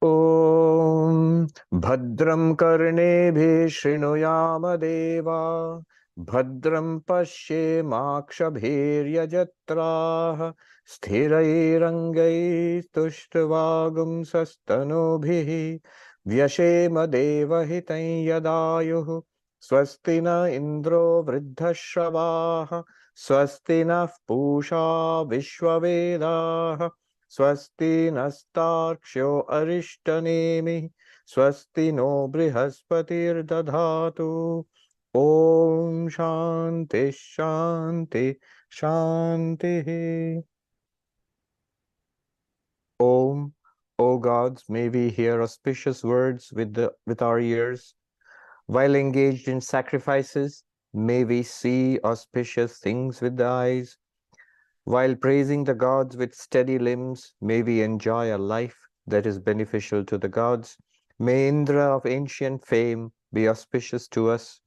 Om Bhadram Karnebi Shrinuyama Deva Bhadram Pashe Makshabhirya Jatraha Sthirairangai Tushtavagum Sastanubhihi Vyashema Deva Hitai Yadayuhu Swasti na Indro Vriddhashavaha Swasti na Pusha Vishwavedaha Swasti nastarksho arishtanemi Swasti no brihaspati'r dadhatu Om Shanti Shanti Shanti. Om, O gods, may we hear auspicious words with our ears. While engaged in sacrifices, may we see auspicious things with the eyes. While praising the gods with steady limbs, may we enjoy a life that is beneficial to the gods. May Indra of ancient fame be auspicious to us.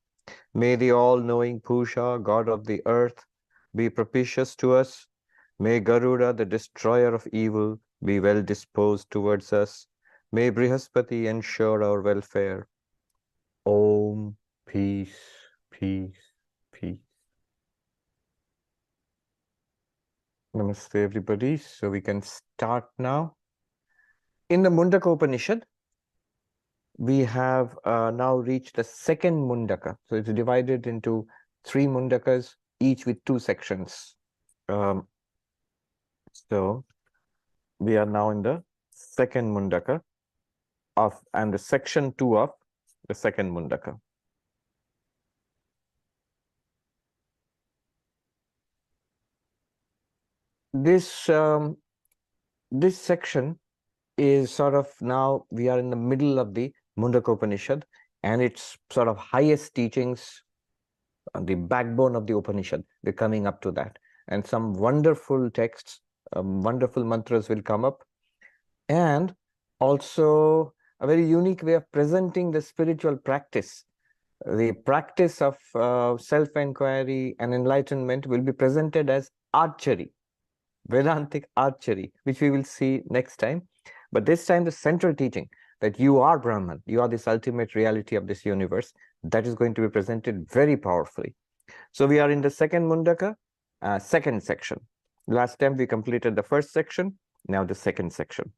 May the all-knowing Pusha, god of the earth, be propitious to us. May Garuda, the destroyer of evil, be well disposed towards us. May Brihaspati ensure our welfare. Om, peace, peace, peace. Namaste, everybody. So we can start now. In the Mundaka Upanishad, we have now reached the second Mundaka. So it's divided into 3 Mundakas, each with 2 sections. So we are now in the second Mundaka and the section 2 of the second Mundaka. This section is sort of, now we are in the middle of the Mundaka Upanishad, and its sort of highest teachings, the backbone of the Upanishad. We're coming up to that, and some wonderful texts, wonderful mantras will come up, and also a very unique way of presenting the spiritual practice. The practice of self-inquiry and enlightenment will be presented as archery, Vedantic archery, which we will see next time. But this time the central teaching that you are Brahman, you are this ultimate reality of this universe, that is going to be presented very powerfully. So we are in the second Mundaka, second section. Last time we completed the first section, now the second section.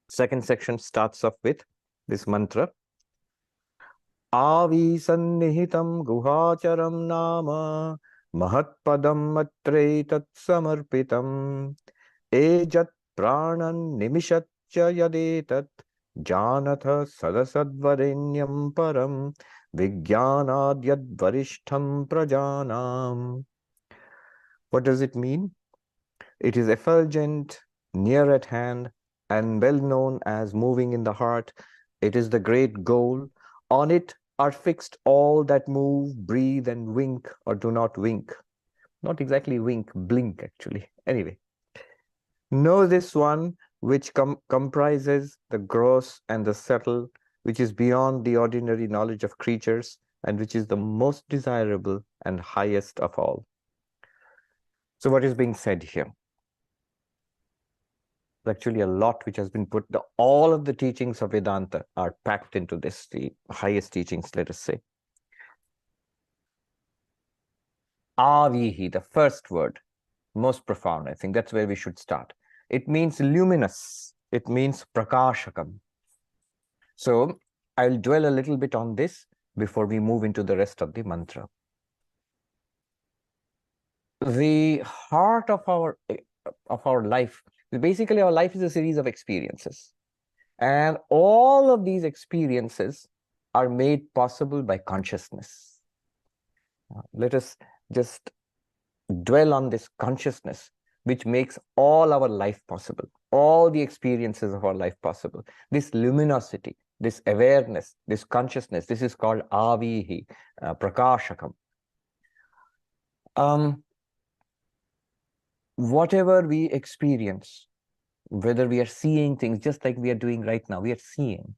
Second section starts off with this mantra. Avi sannihitam guhacharam nama Mahatpadam atreitat samarpitam Ejat pranan nimishatcha yadetat Janatha sadasadvarenyam param Vijnanadyad varishtham prajanam. What does it mean? It is effulgent, near at hand, and well known as moving in the heart. It is the great goal. On it are fixed all that move, breathe, and wink or do not wink. Not exactly wink, blink actually. Anyway, know this one which comprises the gross and the subtle, which is beyond the ordinary knowledge of creatures, and which is the most desirable and highest of all. So what is being said here? Actually a lot which has been put, all of the teachings of Vedanta are packed into this, the highest teachings, let us say. Avihi, the first word, most profound, I think that's where we should start. It means luminous, it means prakashakam. So I'll dwell a little bit on this before we move into the rest of the mantra. The heart of our life, basically our life is a series of experiences, and all of these experiences are made possible by consciousness. Let us just dwell on this consciousness which makes all our life possible, all the experiences of our life possible. This luminosity, this awareness, this consciousness, this is called avihi, prakashakam. Whatever we experience, whether we are seeing things just like we are doing right now, we are seeing,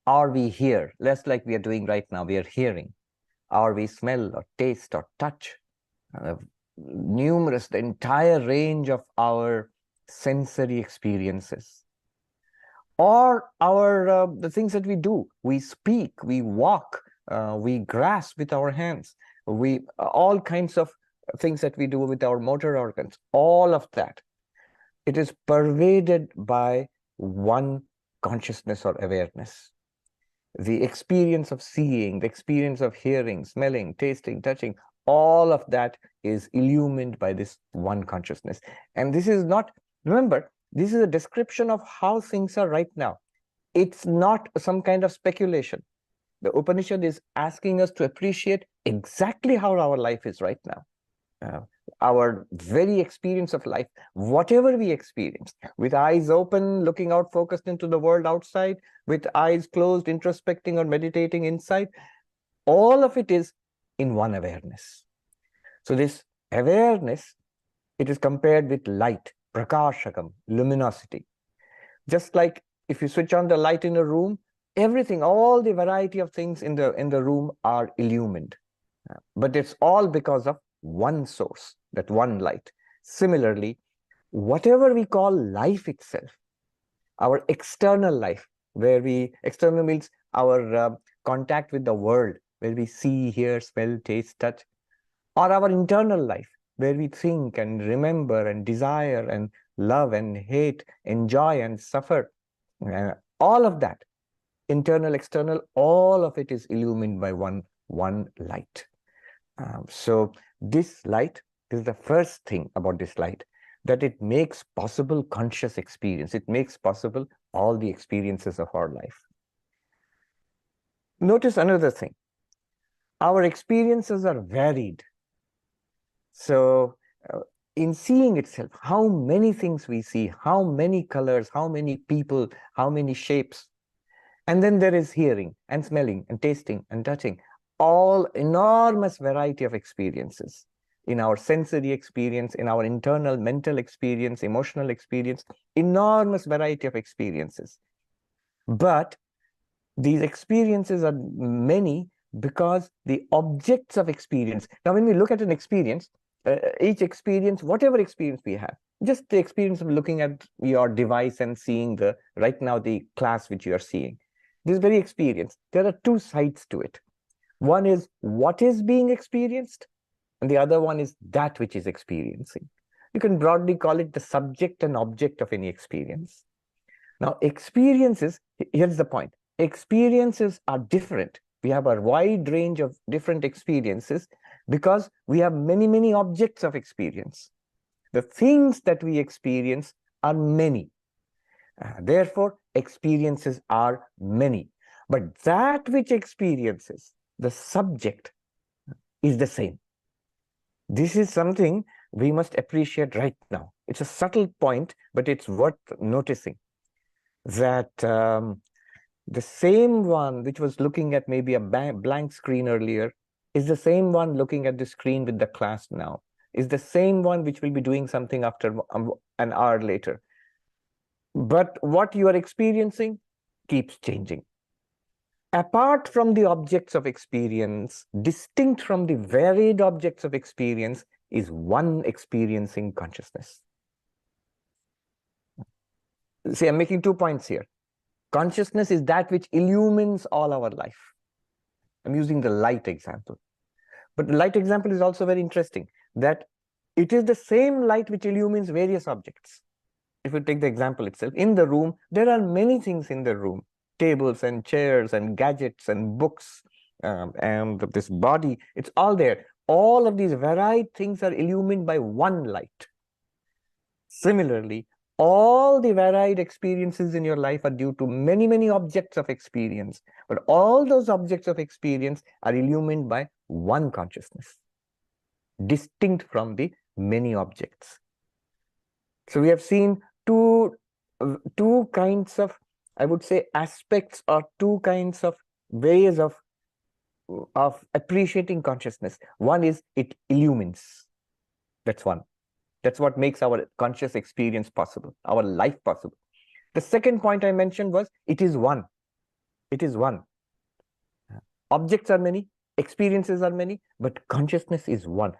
or we hear, less like we are doing right now, we are hearing, or we smell or taste or touch, numerous, the entire range of our sensory experiences. or our the things that we do. We speak, we walk, we grasp with our hands, we all kinds of things that we do with our motor organs. All of that, it is pervaded by one consciousness or awareness. The experience of seeing, the experience of hearing, smelling, tasting, touching, all of that is illumined by this one consciousness. And this is not, remember, this is a description of how things are right now. It's not some kind of speculation. The Upanishad is asking us to appreciate exactly how our life is right now. Our very experience of life, whatever we experience, with eyes open, looking out, focused into the world outside, with eyes closed, introspecting or meditating inside, all of it is in one awareness. So this awareness, it is compared with light, prakashakam, luminosity. Just like if you switch on the light in a room, everything, all the variety of things in the room are illumined. But it's all because of one source, that one light. Similarly, whatever we call life itself, our external life, external means our contact with the world, where we see, hear, smell, taste, touch, or our internal life, where we think and remember and desire and love and hate, enjoy and suffer. All of that, internal, external, all of it is illumined by one light. So this light is the first thing about this light, that it makes possible conscious experience. It makes possible all the experiences of our life. Notice another thing. Our experiences are varied. So in seeing itself, how many things we see, how many colors, how many people, how many shapes. And then there is hearing and smelling and tasting and touching. All enormous variety of experiences in our sensory experience, in our internal mental experience, emotional experience, enormous variety of experiences. But these experiences are many because the objects of experience. Now, when we look at an experience, each experience, whatever experience we have, just the experience of looking at your device and seeing right now the class which you are seeing, this very experience, there are two sides to it. One is what is being experienced, and the other one is that which is experiencing. You can broadly call it the subject and object of any experience. Now, experiences, here's the point. Experiences are different. We have a wide range of different experiences because we have many, many objects of experience. The things that we experience are many. Therefore, experiences are many. But that which experiences, the subject, is the same. This is something we must appreciate right now. It's a subtle point, but it's worth noticing that the same one which was looking at maybe a blank screen earlier is the same one looking at the screen with the class now, is the same one which will be doing something after an hour later. But what you are experiencing keeps changing. Apart from the objects of experience, distinct from the varied objects of experience, is one experiencing consciousness. See, I'm making 2 points here. Consciousness is that which illumines all our life. I'm using the light example. But the light example is also very interesting, that it is the same light which illumines various objects. If you take the example itself, in the room, there are many things in the room. Tables and chairs and gadgets and books and this body, it's all there. All of these varied things are illumined by one light. Similarly, all the varied experiences in your life are due to many, many objects of experience. But all those objects of experience are illumined by one consciousness, distinct from the many objects. So we have seen two kinds of, I would say, aspects or two kinds of ways of appreciating consciousness. One is it illumines. That's one. That's what makes our conscious experience possible, our life possible. The second point I mentioned was it is one. It is one. Objects are many, experiences are many, but consciousness is one,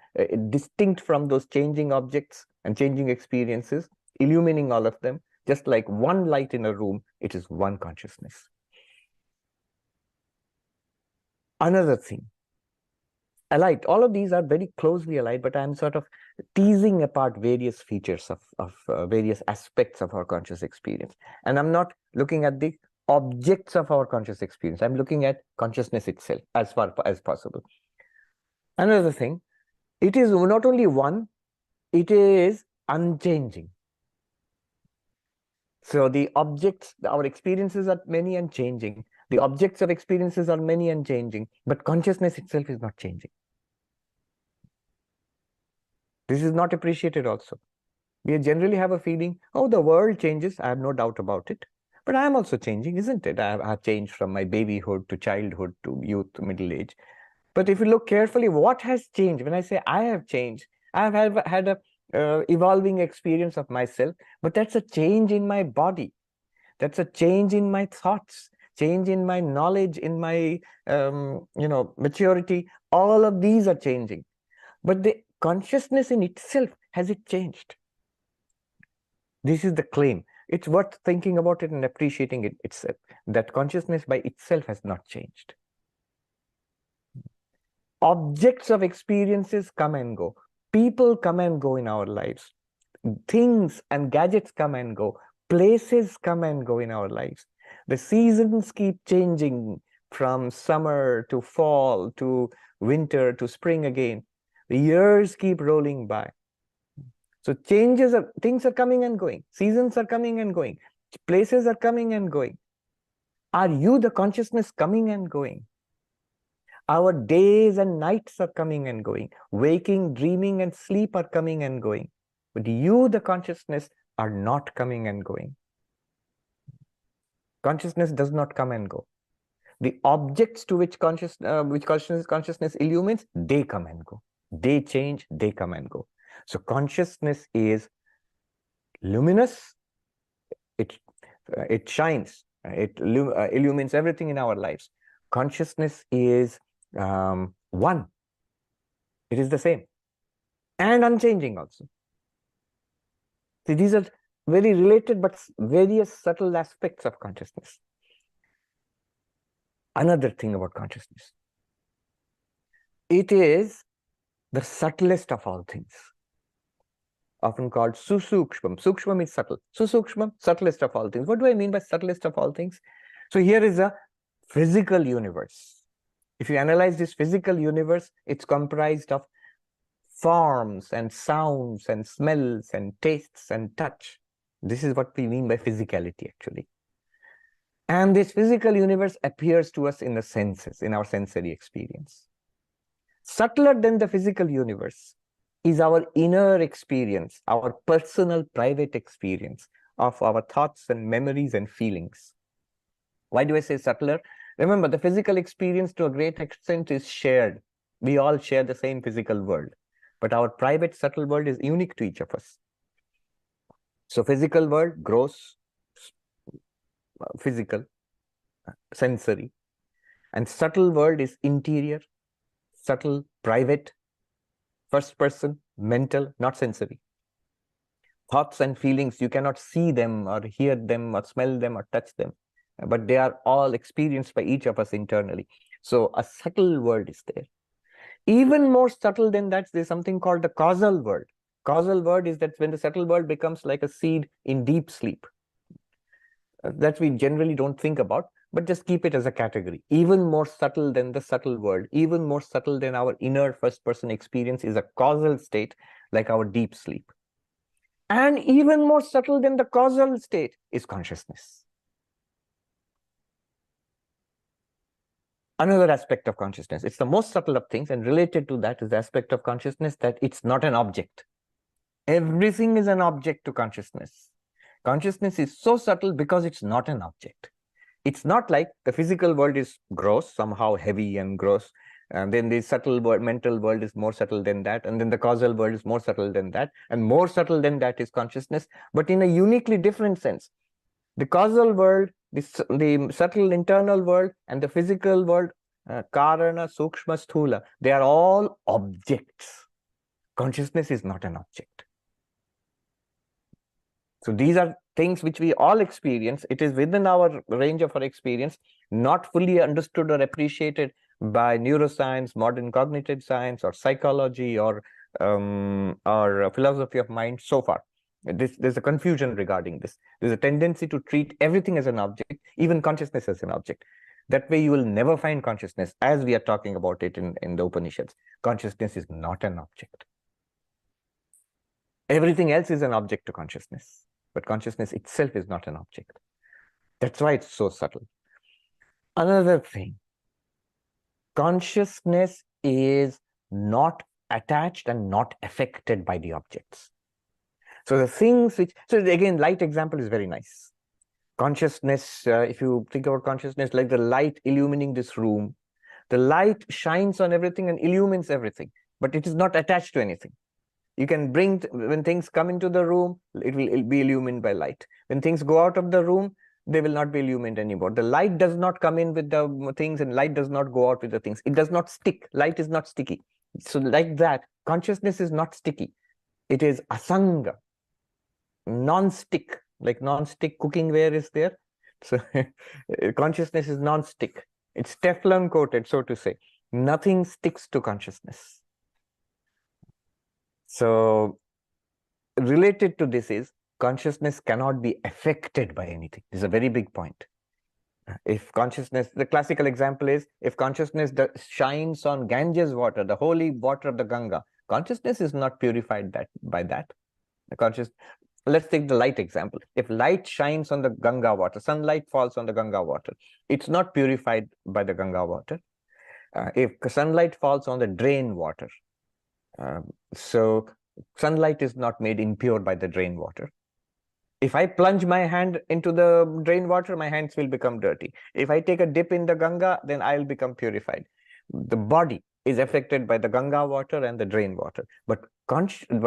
distinct from those changing objects and changing experiences, illumining all of them. Just like one light in a room, it is one consciousness. Another thing, allied, all of these are very closely allied, but I'm sort of teasing apart various features of various aspects of our conscious experience. And I'm not looking at the objects of our conscious experience. I'm looking at consciousness itself as far as possible. Another thing, it is not only one, it is unchanging. So the objects, our experiences are many and changing. The objects of experiences are many and changing, but consciousness itself is not changing. This is not appreciated also. We generally have a feeling, oh, the world changes. I have no doubt about it. But I am also changing, isn't it? I have changed from my babyhood to childhood to youth to middle age. But if you look carefully, what has changed? When I say I have changed, I have had a evolving experience of myself, but that's a change in my body. That's a change in my thoughts, change in my knowledge, in my maturity. All of these are changing. But the consciousness in itself, has it changed? This is the claim. It's worth thinking about it and appreciating it itself, that consciousness by itself has not changed. Objects of experiences come and go. People come and go in our lives. Things and gadgets come and go. Places come and go in our lives. The seasons keep changing from summer to fall to winter to spring again. The years keep rolling by. So things are coming and going. Seasons are coming and going. Places are coming and going. Are you the consciousness coming and going? Our days and nights are coming and going. Waking, dreaming, and sleep are coming and going. But you, the consciousness, are not coming and going. Consciousness does not come and go. The objects to which consciousness illumines, they come and go. They change, they come and go. So consciousness is luminous. It shines. It illumines everything in our lives. Consciousness is one. It is the same and unchanging also. See, these are very related but various subtle aspects of consciousness. Another thing about consciousness, it is the subtlest of all things, often called susukshmam. Sukshmam is subtle. Susukshmam, subtlest of all things. What do I mean by subtlest of all things? So here is a physical universe. If you analyze this physical universe, it's comprised of forms and sounds and smells and tastes and touch. This is what we mean by physicality, actually. And this physical universe appears to us in the senses, in our sensory experience. Subtler than the physical universe is our inner experience, our personal, private experience of our thoughts and memories and feelings. Why do I say subtler? Remember, the physical experience to a great extent is shared. We all share the same physical world, but our private, subtle world is unique to each of us. So physical world, gross, physical, sensory, and subtle world is interior, subtle, private, first person, mental, not sensory. Thoughts and feelings, you cannot see them or hear them or smell them or touch them, but they are all experienced by each of us internally. So a subtle world is there. Even more subtle than that, there's something called the causal world. Causal world is that when the subtle world becomes like a seed in deep sleep. That we generally don't think about, but just keep it as a category. Even more subtle than the subtle world, even more subtle than our inner first person experience is a causal state like our deep sleep. And even more subtle than the causal state is consciousness. Another aspect of consciousness, it's the most subtle of things, and related to that is the aspect of consciousness that it's not an object. Everything is an object to consciousness. Consciousness is so subtle because it's not an object. It's not like the physical world is gross, somehow heavy and gross, and then the subtle world, mental world is more subtle than that, and then the causal world is more subtle than that, and more subtle than that is consciousness, but in a uniquely different sense. The causal world, the subtle internal world, and the physical world, karana, sukshma, sthula, they are all objects. Consciousness is not an object. So these are things which we all experience, it is within our range of our experience, not fully understood or appreciated by neuroscience, modern cognitive science, or psychology, or philosophy of mind so far. There's a confusion regarding this. There's a tendency to treat everything as an object, even consciousness as an object. That way you will never find consciousness as we are talking about it in the Upanishads. Consciousness is not an object. Everything else is an object to consciousness, but consciousness itself is not an object. That's why it's so subtle. Another thing, consciousness is not attached and not affected by the objects. So the things which, so again, light example is very nice. Consciousness, if you think about consciousness like the light illumining this room, the light shines on everything and illumines everything, but it is not attached to anything. You can bring, when things come into the room, it'll be illumined by light. When things go out of the room, they will not be illumined anymore. The light does not come in with the things and light does not go out with the things. It does not stick. Light is not sticky. So like that, consciousness is not sticky. It is asanga, non-stick, like non-stick cooking-ware is there. So consciousness is non-stick. It's Teflon coated, so to say. Nothing sticks to consciousness. So related to this is consciousness cannot be affected by anything. This is a very big point. If consciousness, the classical example is, if consciousness shines on Ganges water, the holy water of the Ganga, consciousness is not purified by that. Let's take the light example. If light shines on the Ganga water, sunlight falls on the Ganga water, it's not purified by the Ganga water. If sunlight falls on the drain water, so sunlight is not made impure by the drain water. If I plunge my hand into the drain water, my hands will become dirty. If I take a dip in the Ganga, then I'll become purified. The body is affected by the Ganga water and the drain water, but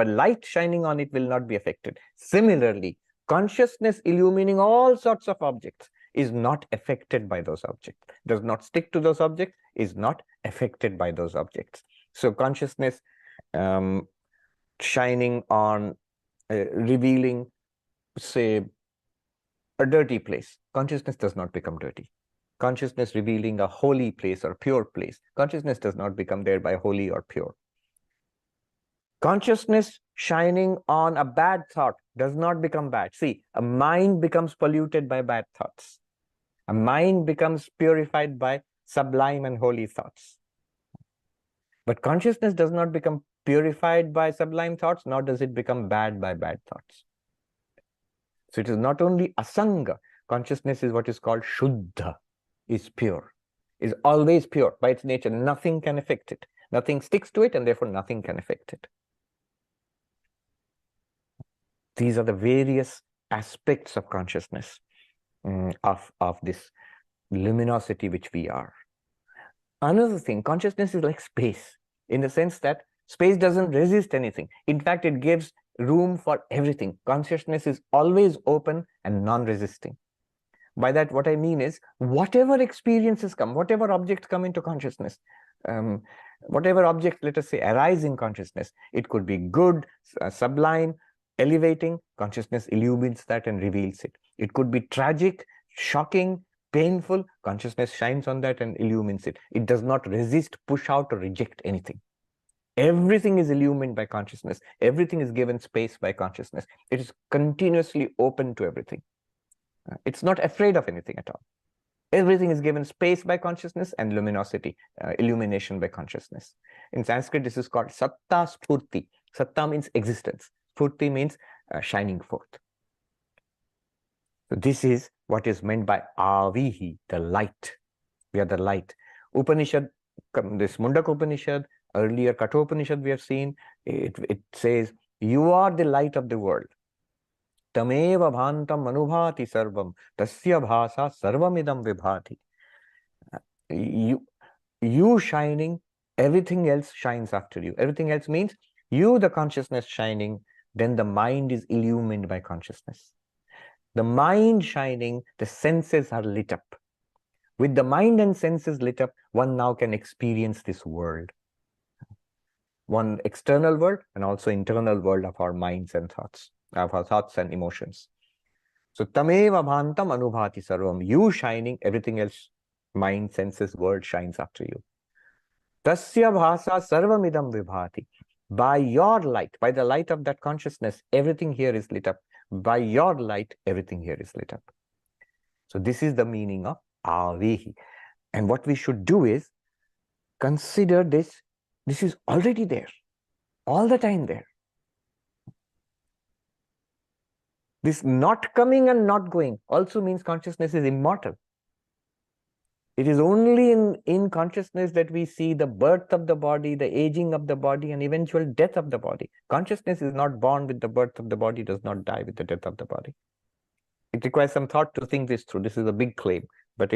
light shining on it will not be affected. Similarly, consciousness illumining all sorts of objects is not affected by those objects, does not stick to those objects, is not affected by those objects. So consciousness shining on, revealing, say, a dirty place, consciousness does not become dirty. Consciousness revealing a holy place or pure place, consciousness does not become thereby holy or pure. Consciousness shining on a bad thought does not become bad. See, a mind becomes polluted by bad thoughts. A mind becomes purified by sublime and holy thoughts. But consciousness does not become purified by sublime thoughts, nor does it become bad by bad thoughts. So it is not only asanga, consciousness is what is called shuddha, is pure, is always pure by its nature. Nothing can affect it. Nothing sticks to it, and therefore nothing can affect it. These are the various aspects of consciousness, of this luminosity which we are. Another thing, consciousness is like space, in the sense that space doesn't resist anything. In fact, it gives room for everything. Consciousness is always open and non-resisting. By that, what I mean is, whatever experiences come, whatever objects come into consciousness, whatever object, let us say, arise in consciousness, it could be good, sublime, elevating, consciousness illumines that and reveals it. It could be tragic, shocking, painful, consciousness shines on that and illumines it. It does not resist, push out, or reject anything. Everything is illumined by consciousness. Everything is given space by consciousness. It is continuously open to everything. It's not afraid of anything at all. Everything is given space by consciousness and luminosity, illumination by consciousness. In Sanskrit, this is called satta spurti. Satta means existence. Spurti means shining forth. So this is what is meant by avihi, the light. We are the light. Upanishad, this Mundaka Upanishad, earlier Kathopanishad we have seen, it says, you are the light of the world. Tameva bhantam manubhati sarvam, tasya bhasa sarvamidam vibhati. You shining, everything else shines after you. Everything else means you, the consciousness shining, then the mind is illumined by consciousness. The mind shining, the senses are lit up. With the mind and senses lit up, one now can experience this world. One external world and also internal world of our minds and thoughts, of our thoughts and emotions. So tameva bhantam anubhati sarvam. You shining, everything else, mind, senses, world shines after you. Tasya bhasa sarvamidam vibhati. By your light, by the light of that consciousness, everything here is lit up. By your light, everything here is lit up. So this is the meaning of avehi. And what we should do is consider this. This is already there, all the time there. This not coming and not going also means consciousness is immortal. It is only in consciousness that we see the birth of the body, the aging of the body, and eventual death of the body. Consciousness is not born with the birth of the body, does not die with the death of the body. It requires some thought to think this through. This is a big claim, but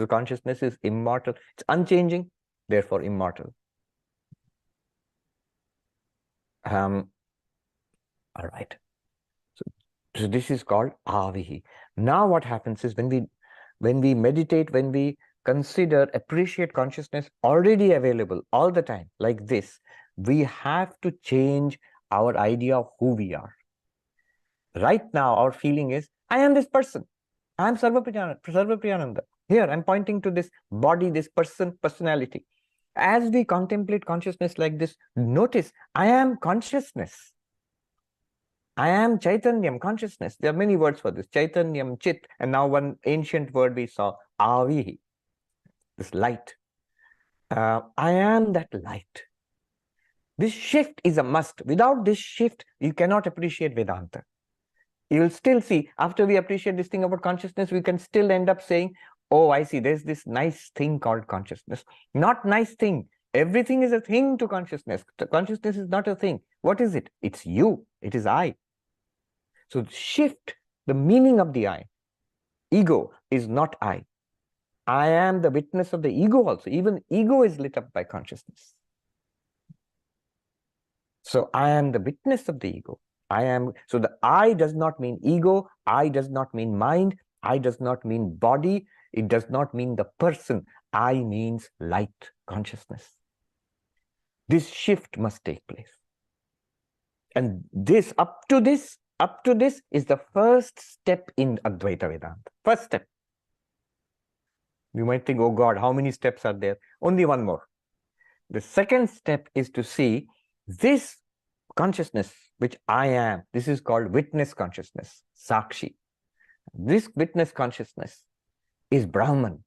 consciousness is immortal. It's unchanging, therefore immortal. All right. So this is called avihi. Now what happens is when we meditate, when we consider, appreciate consciousness already available all the time, like this, we have to change our idea of who we are. Right now, our feeling is, I am this person. I am Sarvapriyananda. Here, I'm pointing to this body, this person, personality. As we contemplate consciousness like this, notice, I am consciousness. I am Chaitanyam, consciousness. There are many words for this. Chaitanyam, Chit, and now one ancient word we saw, Avihi, this light. I am that light. This shift is a must. Without this shift, you cannot appreciate Vedanta. You will still see, after we appreciate this thing about consciousness, we can still end up saying, oh, I see, there's this nice thing called consciousness. Not nice thing. Everything is a thing to consciousness. Consciousness is not a thing. What is it? It's you. It is I. So shift the meaning of the I. Ego is not I. I am the witness of the ego also. Even ego is lit up by consciousness. So I am the witness of the ego. So the I does not mean ego. I does not mean mind. I does not mean body. It does not mean the person. I means light, consciousness. This shift must take place. And up to this is the first step in Advaita Vedanta. First step. You might think, oh God, how many steps are there? Only one more. The second step is to see this consciousness, which I am. This is called witness consciousness, Sakshi. This witness consciousness is Brahman,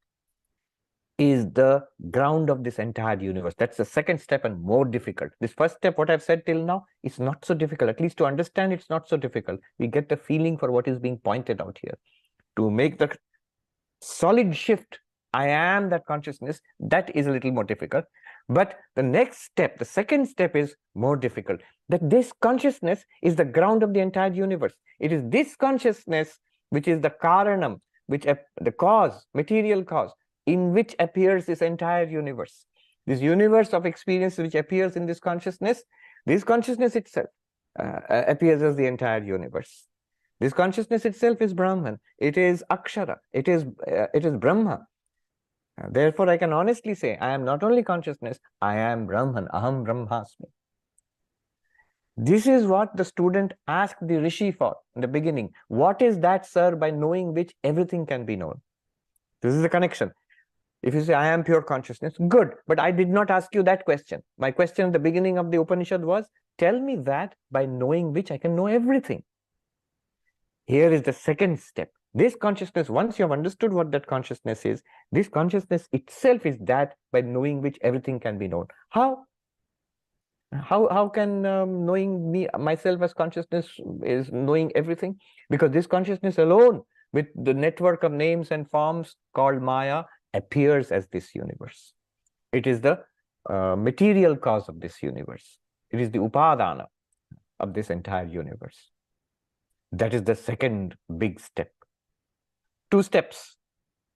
is the ground of this entire universe. That's the second step and more difficult. This first step, what I've said till now, is not so difficult. At least to understand, it's not so difficult. We get the feeling for what is being pointed out here. To make the solid shift, I am that consciousness, that is a little more difficult. But the next step, the second step, is more difficult. That this consciousness is the ground of the entire universe. It is this consciousness which is the karanam, the cause, material cause, in which appears this entire universe. This universe of experience which appears in this consciousness itself appears as the entire universe. This consciousness itself is Brahman. It is Akshara. It is Brahma. Therefore, I can honestly say, I am not only consciousness, I am Brahman. Aham Brahmasmi. This is what the student asked the Rishi for in the beginning. What is that, sir, by knowing which everything can be known? This is the connection. If you say, I am pure consciousness, good. But I did not ask you that question. My question at the beginning of the Upanishad was, tell me that by knowing which I can know everything. Here is the second step. This consciousness, once you have understood what that consciousness is, this consciousness itself is that by knowing which everything can be known. How? How can knowing myself as consciousness is knowing everything? Because this consciousness alone, with the network of names and forms called Maya, appears as this universe. It is the material cause of this universe. It is the upadana of this entire universe. That is the second big step. Two steps.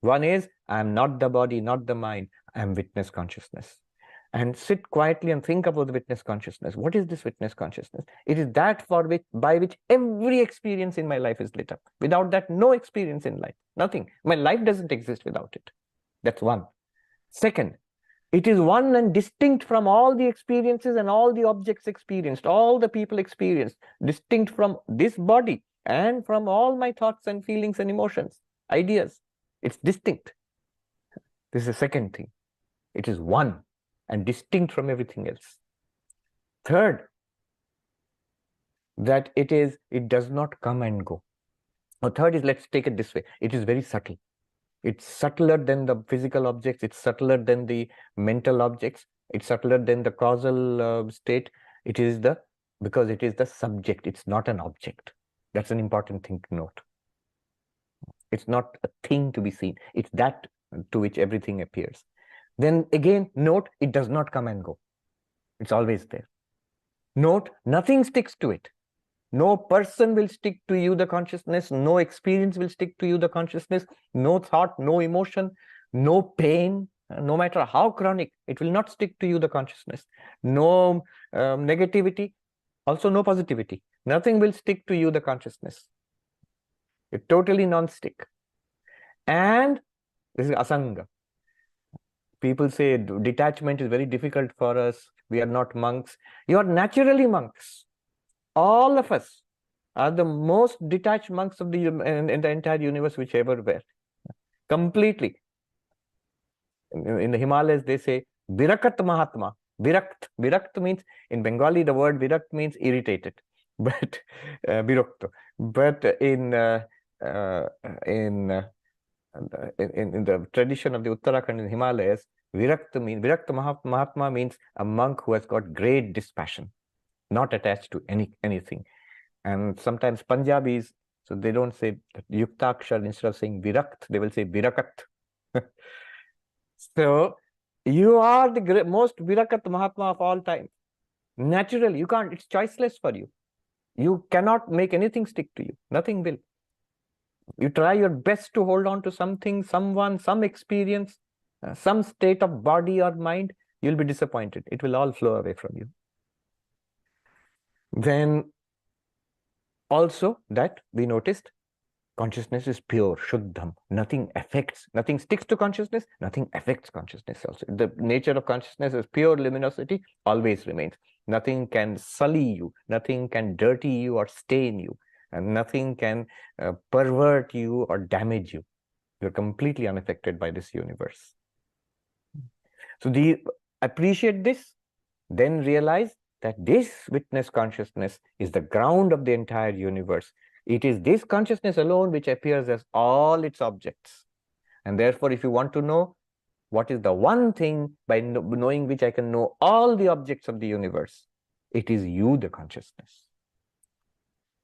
One is, I am not the body, not the mind. I am witness consciousness. And sit quietly and think about the witness consciousness. What is this witness consciousness? It is that by which every experience in my life is lit up. Without that, no experience in life. Nothing. My life doesn't exist without it. That's one. Second, it is one and distinct from all the experiences and all the objects experienced, all the people experienced, distinct from this body. and from all my thoughts and feelings and emotions, ideas. It's distinct. This is the second thing. It is one and distinct from everything else. Third, that it does not come and go. Or third is, let's take it this way, it is very subtle. It's subtler than the physical objects, it's subtler than the mental objects, it's subtler than the causal state. Because it is the subject, it's not an object. That's an important thing to note. It's not a thing to be seen, it's that to which everything appears. Then again, note, it does not come and go. It's always there. Note, nothing sticks to it. No person will stick to you, the consciousness. No experience will stick to you, the consciousness. No thought, no emotion, no pain, no matter how chronic, it will not stick to you, the consciousness. No negativity, also no positivity. Nothing will stick to you, the consciousness. It's totally non-stick. And this is asanga. People say detachment is very difficult for us. We are not monks. You are naturally monks. All of us are the most detached monks of in the entire universe which ever were. Completely. In the Himalayas, they say, Virakat Mahatma. Virakt. Virakt means, in Bengali, the word Virakt means irritated. But, Virakta. But in the tradition of the Uttarakhand and Himalayas, Virakta Mahatma means a monk who has got great dispassion, not attached to anything. And sometimes Punjabis, so they don't say Yuktakshar, instead of saying Virakt, they will say Virakat. So you are the most Virakat Mahatma of all time. Naturally, you can't, it's choiceless for you. You cannot make anything stick to you. Nothing will. You try your best to hold on to something, someone, some experience, some state of body or mind, you'll be disappointed. It will all flow away from you. Then also that we noticed, consciousness is pure, shuddham. Nothing affects, nothing sticks to consciousness, nothing affects consciousness also. The nature of consciousness is pure luminosity, always remains. Nothing can sully you, nothing can dirty you or stain you, and nothing can pervert you or damage you. You're completely unaffected by this universe. So appreciate this, then realize that this witness consciousness is the ground of the entire universe. It is this consciousness alone which appears as all its objects. And therefore, if you want to know what is the one thing by knowing which I can know all the objects of the universe, it is you, the consciousness.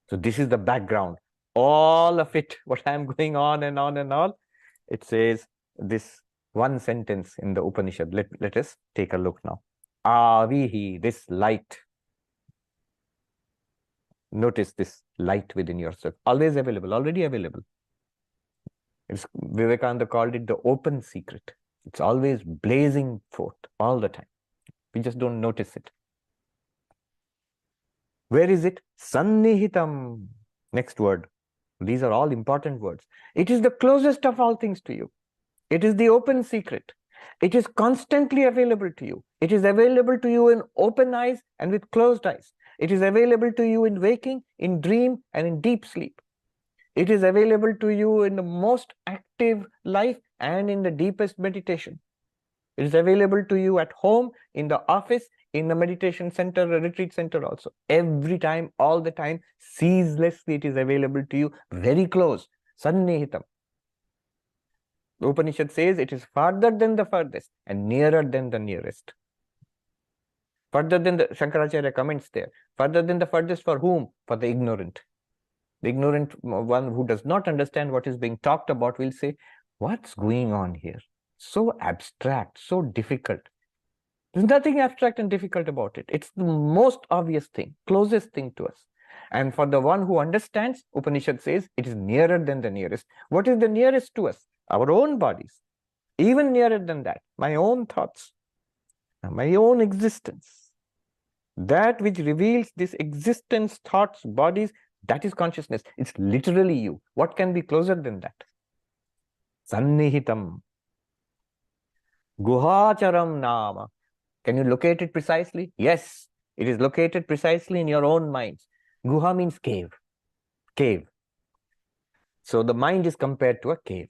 So this is the background. All of it, what I'm going on and on and on, it says this one sentence in the Upanishad. Let us take a look now. Avihi, this light. Notice this light within yourself, always available, already available. Vivekananda called it the open secret. It's always blazing forth all the time. We just don't notice it. Where is it? Sannihitam. Next word. These are all important words. It is the closest of all things to you. It is the open secret. It is constantly available to you. It is available to you in open eyes and with closed eyes. It is available to you in waking, in dream, and in deep sleep. It is available to you in the most active life and in the deepest meditation. It is available to you at home, in the office, in the meditation center, retreat center also. Every time, all the time, ceaselessly it is available to you, very close. Sannihitam. The Upanishad says it is farther than the farthest and nearer than the nearest. Further than the, Shankaracharya comments there, further than the furthest for whom? For the ignorant. The ignorant one who does not understand what is being talked about will say, what's going on here? So abstract, so difficult. There's nothing abstract and difficult about it. It's the most obvious thing, closest thing to us. And for the one who understands, Upanishad says, it is nearer than the nearest. What is the nearest to us? Our own bodies. Even nearer than that, my own thoughts, my own existence. That which reveals this existence, thoughts, bodies, that is consciousness. It's literally you. What can be closer than that? Sannihitam. Guhacharam nama. Can you locate it precisely? Yes, it is located precisely in your own minds. Guha means cave. Cave. So the mind is compared to a cave.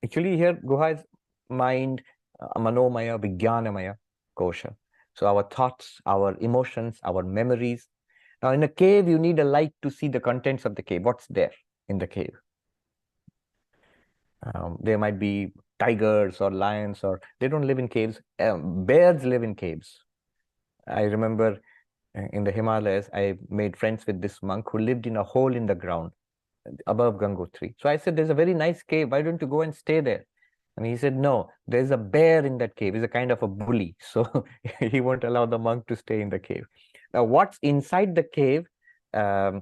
Actually, here Guha is mind, manomaya, vijnanamaya, kosha. So our thoughts, our emotions, our memories. Now in a cave, you need a light to see the contents of the cave. What's there in the cave? There might be tigers or lions, or they don't live in caves. Bears live in caves. I remember in the Himalayas, I made friends with this monk who lived in a hole in the ground above Gangotri. So I said, there's a very nice cave. Why don't you go and stay there? And he said, no, there's a bear in that cave. He's a kind of a bully. So he won't allow the monk to stay in the cave. Now, what's inside the cave? You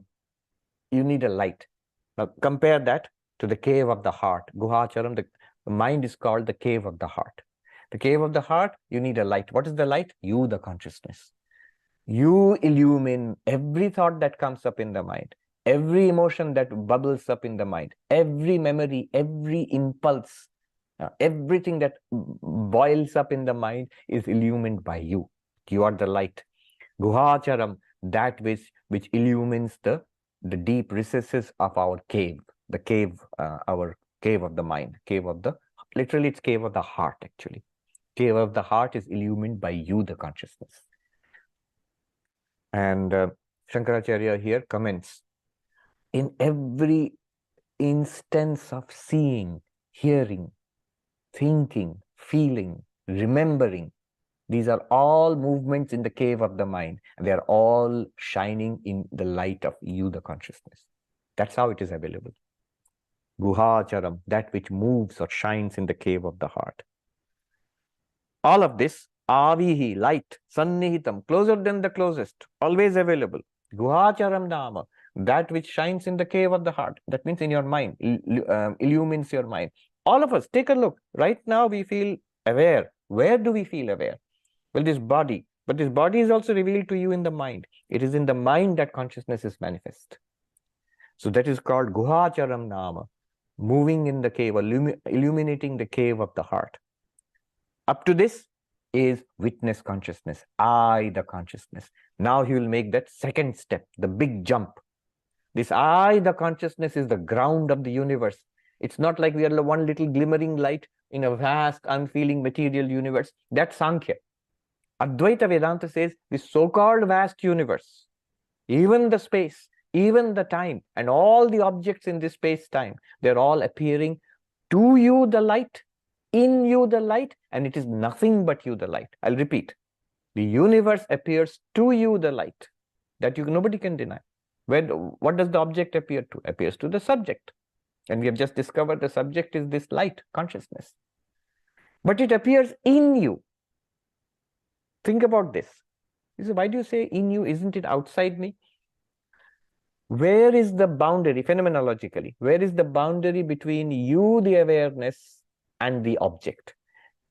need a light. Now, compare that to the cave of the heart. Guhacharam, the mind is called the cave of the heart. The cave of the heart, you need a light. What is the light? You, the consciousness. You illumine every thought that comes up in the mind, every emotion that bubbles up in the mind, every memory, every impulse, everything that boils up in the mind is illumined by you. You are the light. Guhacharam, that which illumines the deep recesses of our cave, the cave, our cave of the mind, cave of the, literally it's cave of the heart actually. Cave of the heart is illumined by you, the consciousness. And Shankaracharya here comments, in every instance of seeing, hearing, thinking, feeling, remembering, these are all movements in the cave of the mind. And they are all shining in the light of you, the consciousness. That's how it is available. Guhacharam, that which moves or shines in the cave of the heart. All of this, avihi, light, sannihitam, closer than the closest, always available. Guhacharam nama, that which shines in the cave of the heart. That means in your mind, illumines your mind. All of us, take a look. Right now we feel aware. Where do we feel aware? Well, this body. But this body is also revealed to you in the mind. It is in the mind that consciousness is manifest. So that is called Guhacharam nama, moving in the cave, illuminating the cave of the heart. Up to this is witness consciousness, I, the consciousness. Now he will make that second step, the big jump. This I, the consciousness, is the ground of the universe. It's not like we are one little glimmering light in a vast, unfeeling material universe. That's Sankhya. Advaita Vedanta says this so-called vast universe, even the space, even the time, and all the objects in this space-time, they're all appearing to you, the light, in you, the light, and it is nothing but you, the light. I'll repeat. The universe appears to you, the light, that nobody can deny. What does the object appear to? Appears to the subject. And we have just discovered the subject is this light, consciousness. But it appears in you. Think about this. You say, why do you say in you? Isn't it outside me? Where is the boundary, phenomenologically? Where is the boundary between you, the awareness, and the object?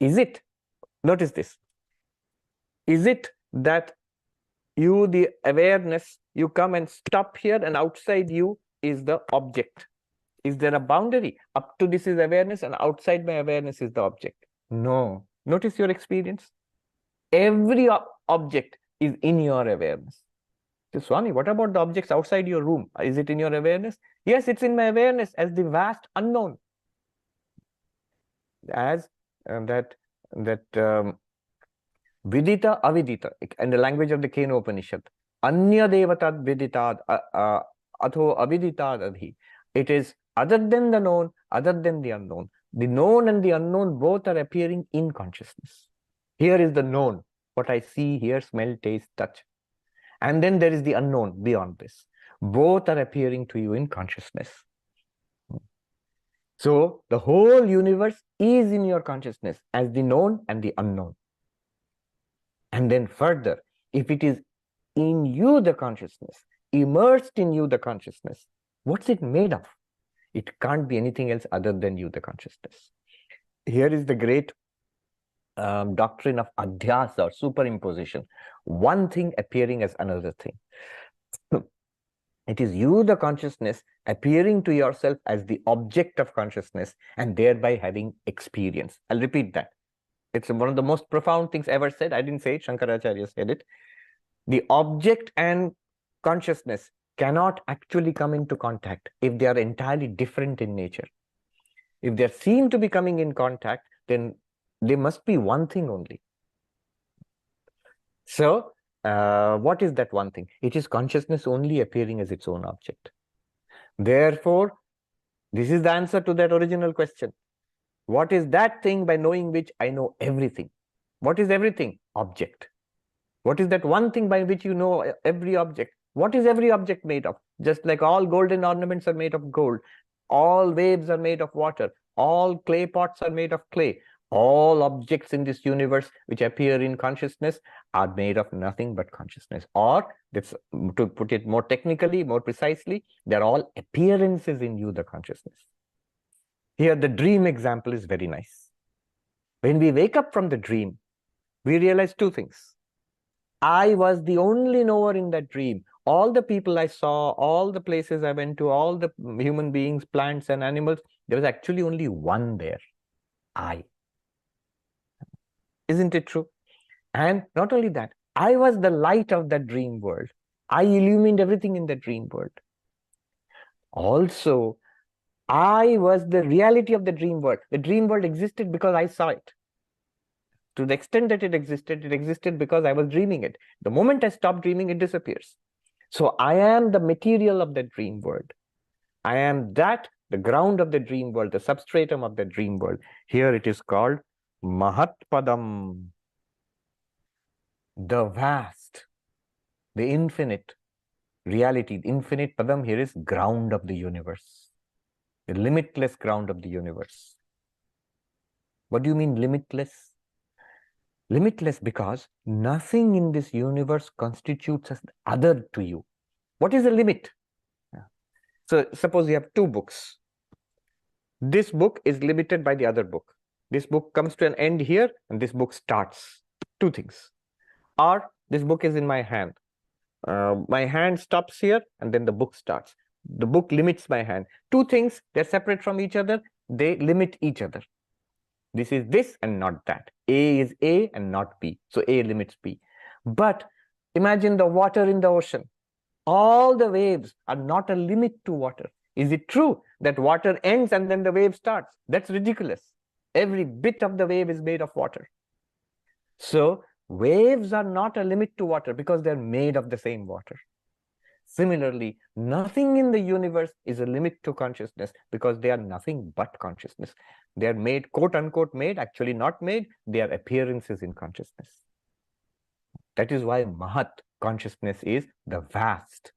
Is it, notice this, is it that you, the awareness, you come and stop here and outside you is the object? Is there a boundary? Up to this is awareness and outside my awareness is the object? No. Notice your experience. Every object is in your awareness. So, Swami, what about the objects outside your room? Is it in your awareness? Yes, it's in my awareness as the vast unknown. As that vidita avidita, in the language of the Kena Upanishad, anya devatad viditad atho aviditad adhi. It is other than the known, other than the unknown. The known and the unknown both are appearing in consciousness. Here is the known, what I see, hear, smell, taste, touch. And then there is the unknown beyond this. Both are appearing to you in consciousness. So the whole universe is in your consciousness as the known and the unknown. And then further, if it is in you, the consciousness, immersed in you, the consciousness, what's it made of? It can't be anything else other than you, the consciousness. Here is the great doctrine of adhyasa or superimposition. One thing appearing as another thing. It is you, the consciousness, appearing to yourself as the object of consciousness and thereby having experience. I'll repeat that. It's one of the most profound things ever said. I didn't say it, Shankaracharya said it. The object and consciousness cannot actually come into contact if they are entirely different in nature. If they seem to be coming in contact, then they must be one thing only. So, what is that one thing? It is consciousness only appearing as its own object. Therefore, this is the answer to that original question. What is that thing by knowing which I know everything? What is everything? Object. What is that one thing by which you know every object? What is every object made of? Just like all golden ornaments are made of gold, all waves are made of water, all clay pots are made of clay. All objects in this universe which appear in consciousness are made of nothing but consciousness. Or, to put it more technically, more precisely, they're all appearances in you, the consciousness. Here, the dream example is very nice. When we wake up from the dream, we realize two things. I was the only knower in that dream. All the people I saw, all the places I went to, all the human beings, plants, and animals, there was actually only one there. I. Isn't it true? And not only that, I was the light of that dream world. I illumined everything in that dream world. Also, I was the reality of the dream world. The dream world existed because I saw it. To the extent that it existed because I was dreaming it. The moment I stop dreaming, it disappears. So I am the material of the dream world. I am that, the ground of the dream world, the substratum of the dream world. Here it is called Mahatpadam, the vast, the infinite reality. Infinite Padam here is ground of the universe, the limitless ground of the universe. What do you mean limitless? Limitless because nothing in this universe constitutes as other to you. What is the limit? So suppose you have two books. This book is limited by the other book. This book comes to an end here and this book starts. Two things. Or this book is in my hand. My hand stops here and then the book starts. The book limits my hand. Two things, they're separate from each other. They limit each other. This is this and not that. A is A and not B. So A limits B. But imagine the water in the ocean. All the waves are not a limit to water. Is it true that water ends and then the wave starts? That's ridiculous. Every bit of the wave is made of water. So waves are not a limit to water because they're made of the same water. Similarly, nothing in the universe is a limit to consciousness because they are nothing but consciousness. They are made, quote unquote made, actually not made. They are appearances in consciousness. That is why Mahat, consciousness, is the vast.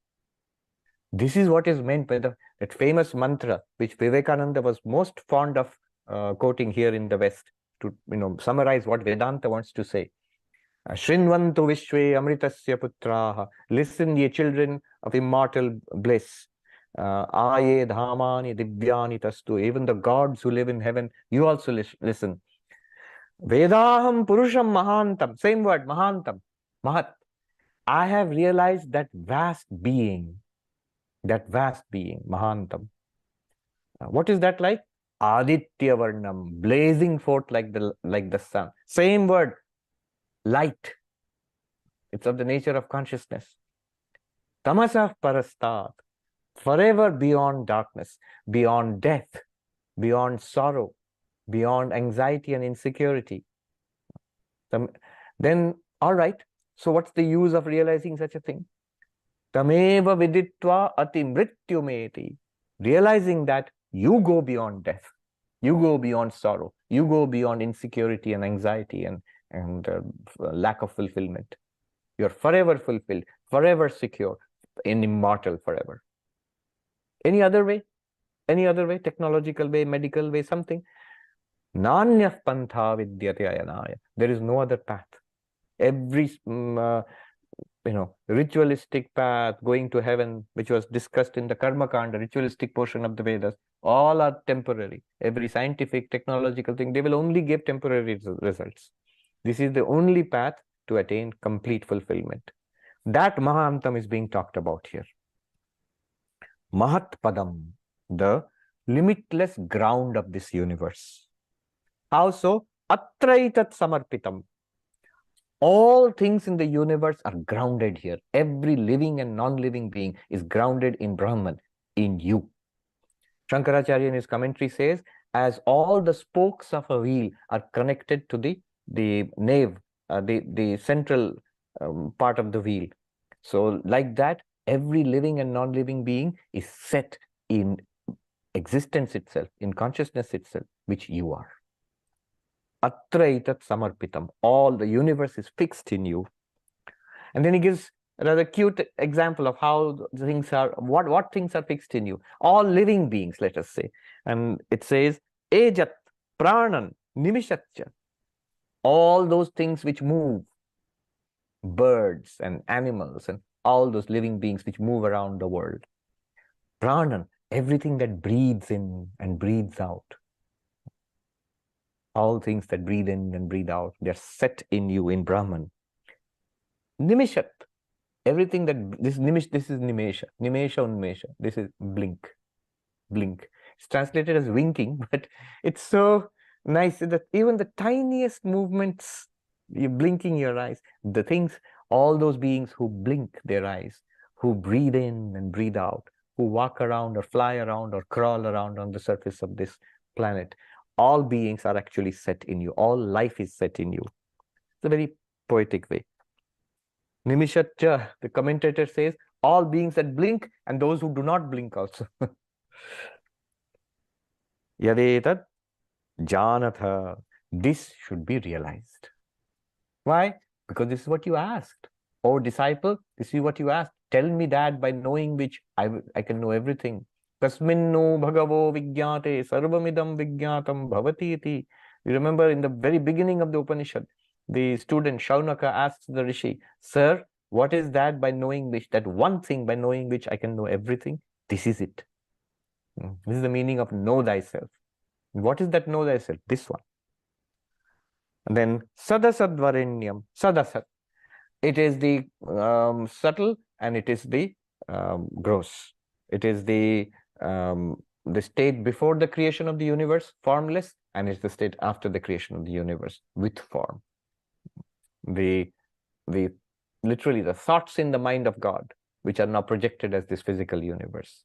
This is what is meant by that famous mantra which Vivekananda was most fond of quoting here in the West to summarize what Vedanta wants to say. Shrinvantu Vishwe Amritasya Putraha. Listen, ye children of immortal bliss. Aye Dhamani Divyani Tastu. Even the gods who live in heaven, you also listen. Vedaham Purusham Mahantam. Same word, Mahantam. Mahat. I have realized that vast being, Mahantam. What is that like? Aditya Varnam, blazing forth like the sun. Same word, light. It's of the nature of consciousness. Tamasah Parastat, forever beyond darkness, beyond death, beyond sorrow, beyond anxiety and insecurity. Then, all right, so what's the use of realizing such a thing? Tameva viditva ati mrityumeti. Realizing that you go beyond death, you go beyond sorrow, you go beyond insecurity and anxiety and lack of fulfillment. You're forever fulfilled, forever secure, and immortal forever. Any other way? Any other way? Technological way, medical way, something? Nanyah pantha vidyate ayanaya. There is no other path. Every ritualistic path going to heaven, which was discussed in the Karma Kanda, ritualistic portion of the Vedas, all are temporary. Every scientific, technological thing, they will only give temporary results. This is the only path to attain complete fulfillment. That Mahantam is being talked about here. Mahat Padam, the limitless ground of this universe. How so? Atraitat samarpitam. All things in the universe are grounded here. Every living and non-living being is grounded in Brahman, in you. Shankaracharya in his commentary says, as all the spokes of a wheel are connected to the nave, the central part of the wheel. So like that, every living and non-living being is set in existence itself, in consciousness itself, which you are. Atra etat samarpitam. All the universe is fixed in you. And then he gives a rather cute example of how things are, what things are fixed in you. All living beings, let us say. And it says, ejat, pranan, nimishatcha. All those things which move, birds and animals and all those living beings which move around the world. Pranan, everything that breathes in and breathes out. All things that breathe in and breathe out, they're set in you, in Brahman. Nimishat, everything that, this is nimesha, unmesha, this is blink. It's translated as winking, but it's so nice that even the tiniest movements, you're blinking your eyes, the things, all those beings who blink their eyes, who breathe in and breathe out, who walk around or fly around or crawl around on the surface of this planet, all beings are actually set in you. All life is set in you. It's a very poetic way. Nimishatcha, the commentator says, all beings that blink and those who do not blink also. Yadetat janatha. This should be realized. Why? Because this is what you asked. Oh, disciple, this is what you asked. Tell me that by knowing which I can know everything. Kasminnu bhagavo vijñāte sarvamidam vijñātam bhavati iti. You remember in the very beginning of the Upanishad, the student Shaunaka asks the Rishi, Sir, what is that by knowing which, that one thing by knowing which I can know everything? This is it. This is the meaning of know thyself. What is that know thyself? This one. And then sadasadvarenyam, sadasat. It is the subtle and it is the gross. It is the state before the creation of the universe, formless, and it's the state after the creation of the universe, with form. Literally the thoughts in the mind of God, which are now projected as this physical universe.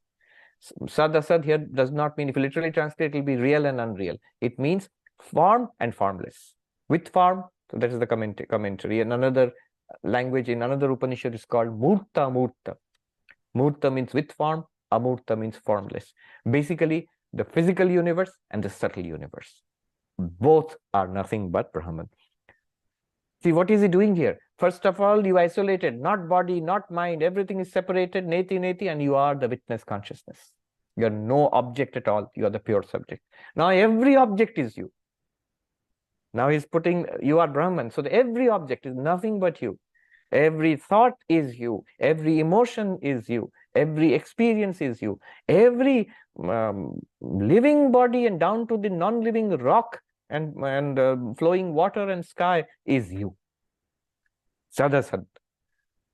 Sadasad here does not mean, if you literally translate, it will be real and unreal. It means form and formless. With form, so that is the commentary. And another language in another Upanishad is called Murta. Murta means with form, Amurta means formless. Basically, the physical universe and the subtle universe. Both are nothing but Brahman. See, what is he doing here? First of all, you isolated, not body, not mind, everything is separated, neti, and you are the witness consciousness. You are no object at all, you are the pure subject. Now every object is you. Now he's putting, you are Brahman, so every object is nothing but you. Every thought is you, every emotion is you, every experience is you, every living body and down to the non-living rock and flowing water and sky is you. Sadasad,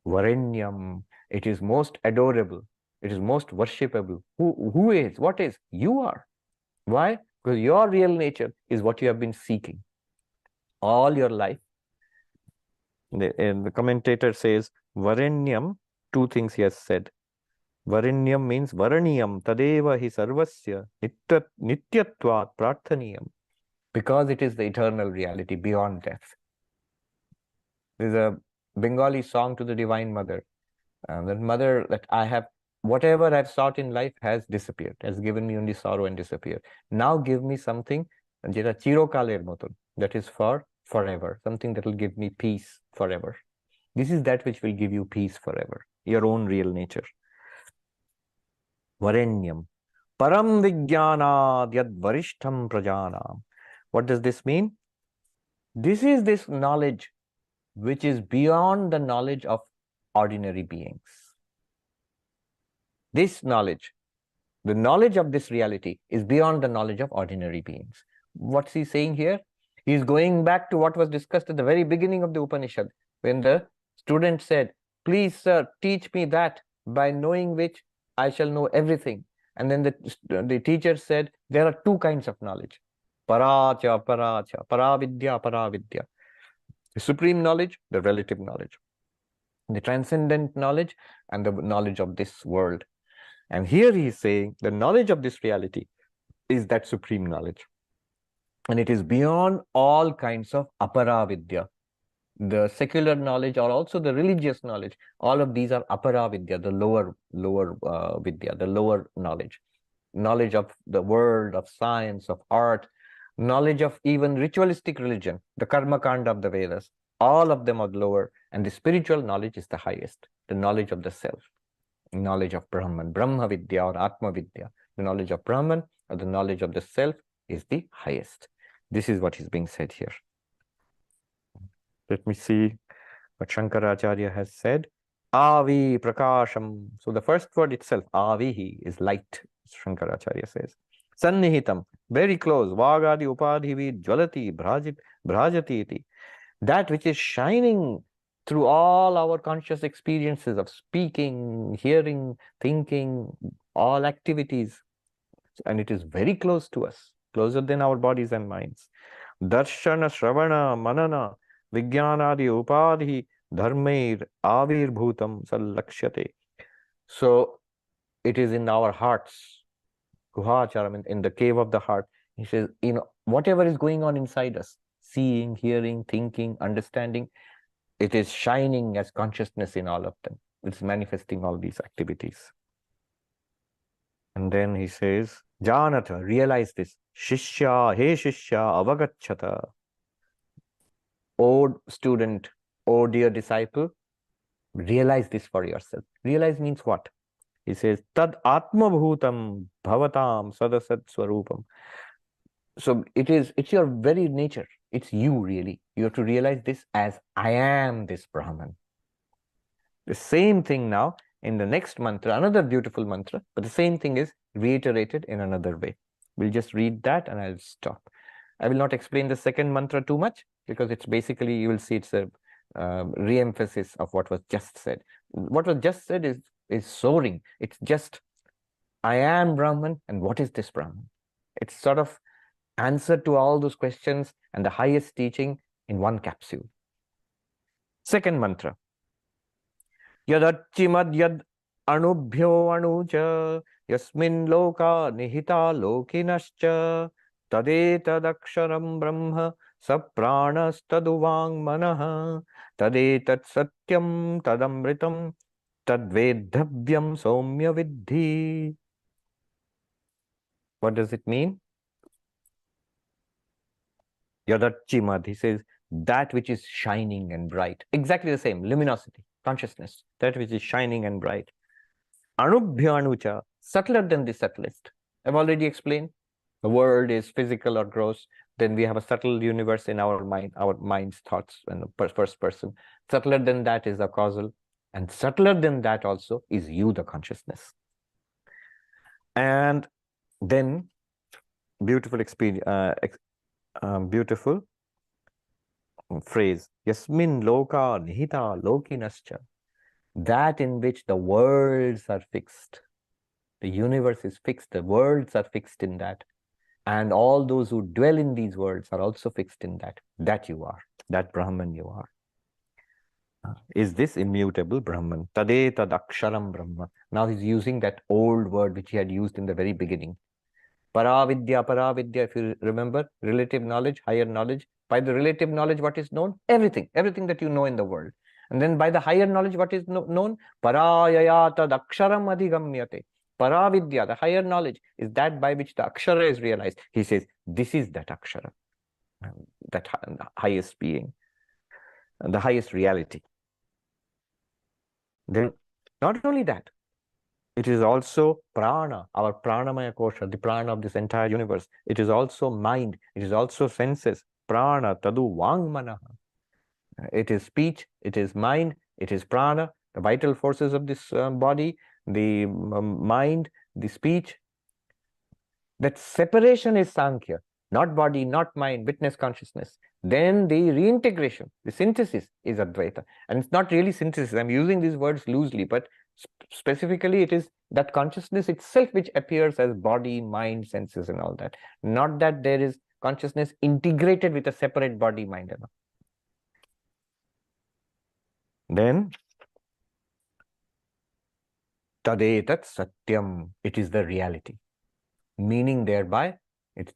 Varenyam, it is most adorable, it is most worshipable. Who is? What is? You are. Why? Because your real nature is what you have been seeking all your life. The commentator says, Varenyam, two things he has said. Varenyam means Varaniyam, Tadeva hi sarvasya, nityatvat prarthaniyam. Because it is the eternal reality beyond death. There's a Bengali song to the Divine Mother. That mother, that I have, whatever I've sought in life has disappeared, has given me only sorrow and disappeared. Now give me something, that is for forever, something that will give me peace forever. This is that which will give you peace forever, your own real nature. Varenyam, param vijnanad yad varishtham prajanam. What does this mean? This is this knowledge which is beyond the knowledge of ordinary beings. This knowledge, the knowledge of this reality, is beyond the knowledge of ordinary beings. What's he saying here? He's going back to what was discussed at the very beginning of the Upanishad, when the student said, please, sir, teach me that by knowing which I shall know everything. And then the teacher said, there are two kinds of knowledge. Paracha, paravidya. The supreme knowledge, the relative knowledge, the transcendent knowledge, and the knowledge of this world. And here he is saying the knowledge of this reality is that supreme knowledge. And it is beyond all kinds of aparavidya. The secular knowledge or also the religious knowledge, all of these are aparavidya, the lower vidya, the lower knowledge. Knowledge of the world, of science, of art, knowledge of even ritualistic religion, the karma kanda of the Vedas, all of them are lower, and the spiritual knowledge is the highest, the knowledge of the self, knowledge of Brahman, Brahma Vidya or Atma Vidya, the knowledge of Brahman or the knowledge of the self is the highest. This is what is being said here. Let me see what Shankaracharya has said. Avi prakasham. So the first word itself, avihi, is light, Shankaracharya says. Sannihitam, very close. Vagadi upadhivi jvalati bhrajati iti. That which is shining through all our conscious experiences of speaking, hearing, thinking, all activities. And it is very close to us, closer than our bodies and minds. Darshana, Shravana, Manana, Vijnanadi, Upadhi, Dharmair, Avir Bhutam, Sallakshyate. So it is in our hearts, Guhacharam, in the cave of the heart. He says, whatever is going on inside us, seeing, hearing, thinking, understanding, it is shining as consciousness in all of them. It's manifesting all these activities. And then he says, Janata, realize this. Shishya, he Shishya, avagachata. O student, O dear disciple, realize this for yourself. Realize means what? He says, Tad Atma Bhutam Bhavatam Sadasat Swarupam. So it's your very nature. It's you really. You have to realize this as I am this Brahman. The same thing now in the next mantra, another beautiful mantra, but the same thing is reiterated in another way. We'll just read that and I'll stop. I will not explain the second mantra too much because it's basically, you will see it's a re-emphasis of what was just said. What was just said is soaring. It's just, I am Brahman, and what is this Brahman? It's sort of answer to all those questions and the highest teaching in one capsule. Second mantra. Yadachimad yad anubhyo anucha yasmin loka nihita lokinascha tadetadaksharam brahma sapranas taduvang manaha tadetat satyam tadamritam tadvedhavyam somya viddhi. What does it mean? Yadachimad, he says, that which is shining and bright. Exactly the same, luminosity, consciousness, that which is shining and bright. Anubhya anucha, subtler than the subtlest. I've already explained. The world is physical or gross. Then we have a subtle universe in our mind, our mind's thoughts, and the first person. Subtler than that is the causal. And subtler than that also is you, the consciousness. And then, beautiful phrase, Yasmin loka nihita lokinascha, that in which the worlds are fixed. The universe is fixed, the worlds are fixed in that. And all those who dwell in these worlds are also fixed in that. That you are, that Brahman you are. Is this immutable Brahman? Tade tad aksharam Brahma. Now he's using that old word which he had used in the very beginning. Paravidya, if you remember, relative knowledge, higher knowledge. By the relative knowledge, what is known? Everything that you know in the world. And then by the higher knowledge, what is known? Parayaya tad aksharam adhigamyate. Paravidya, the higher knowledge, is that by which the akshara is realized. He says, this is that akshara, that highest being, the highest reality. Then, not only that, it is also prana, our pranamaya kosha, the prana of this entire universe. It is also mind. It is also senses. Prana, tadu, vangmanaha. It is speech. It is mind. It is prana, the vital forces of this body, the mind, the speech. That separation is Sankhya, not body, not mind, witness consciousness. Then the reintegration, the synthesis is Advaita. And it's not really synthesis. I'm using these words loosely, but specifically it is that consciousness itself which appears as body, mind, senses and all that. Not that there is consciousness integrated with a separate body, mind and all. Then, tadetat satyam, it is the reality. Meaning thereby,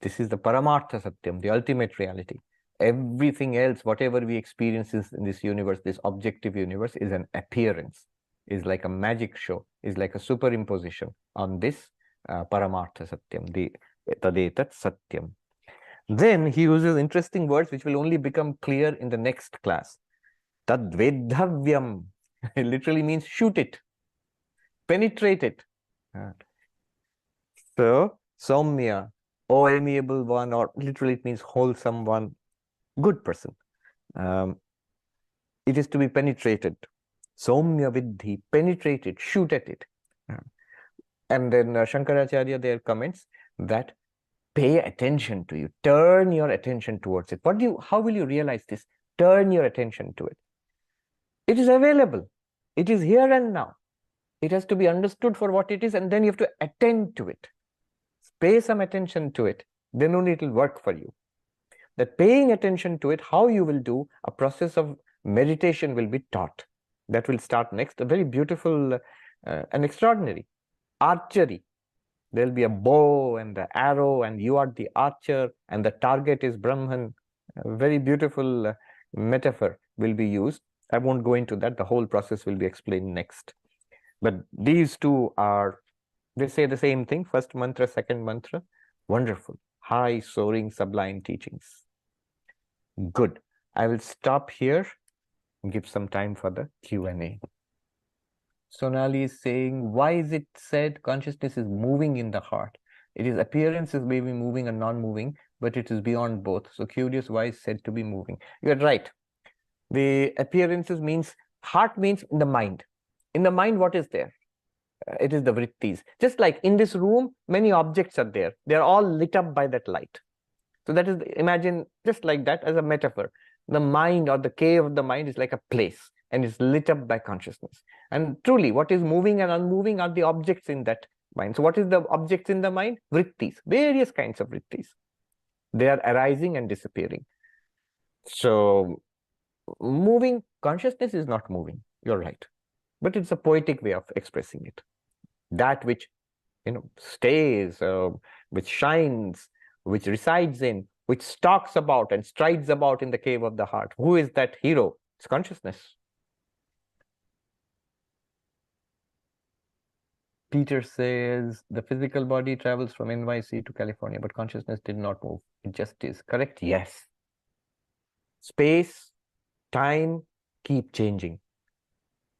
this is the paramartha satyam, the ultimate reality. Everything else, whatever we experience in this universe, this objective universe, is an appearance, is like a magic show, is like a superimposition on this paramartha satyam, the tadetat satyam. Then he uses interesting words which will only become clear in the next class. Tad vedhavyam, it literally means shoot it, penetrate it. So, Soumya, oh amiable one, or literally it means wholesome one, good person. It is to be penetrated. Soumya vidhi, penetrate it, shoot at it. And then Shankaracharya there comments that pay attention to you, turn your attention towards it. How will you realize this? Turn your attention to it. It is available. It is here and now. It has to be understood for what it is, and then you have to attend to it. Pay some attention to it, then only it will work for you. That paying attention to it, how you will do, a process of meditation will be taught. That will start next. A very beautiful and extraordinary. Archery. There will be a bow and the arrow, and you are the archer, and the target is Brahman. A very beautiful metaphor will be used. I won't go into that. The whole process will be explained next. But these two are, they say the same thing, first mantra, second mantra. Wonderful, high, soaring, sublime teachings. Good. I will stop here and give some time for the Q&A. Sonali is saying, why is it said consciousness is moving in the heart? It is appearances may be moving and non-moving, but it is beyond both. So curious why is said to be moving. You are right. The appearances means, heart means in the mind. In the mind, what is there? It is the vrittis. Just like in this room, many objects are there. They are all lit up by that light. So that is, imagine just like that as a metaphor. The mind, or the cave of the mind, is like a place, and it's lit up by consciousness. And truly, what is moving and unmoving are the objects in that mind. So what is the objects in the mind? Vrittis, various kinds of vrittis. They are arising and disappearing. So moving, consciousness is not moving. You're right. But it's a poetic way of expressing it. That which, stays, which shines, which resides in, which stalks about and strides about in the cave of the heart. Who is that hero? It's consciousness. Peter says, the physical body travels from NYC to California, but consciousness did not move. It just is. Correct? Yes. Space, time keep changing.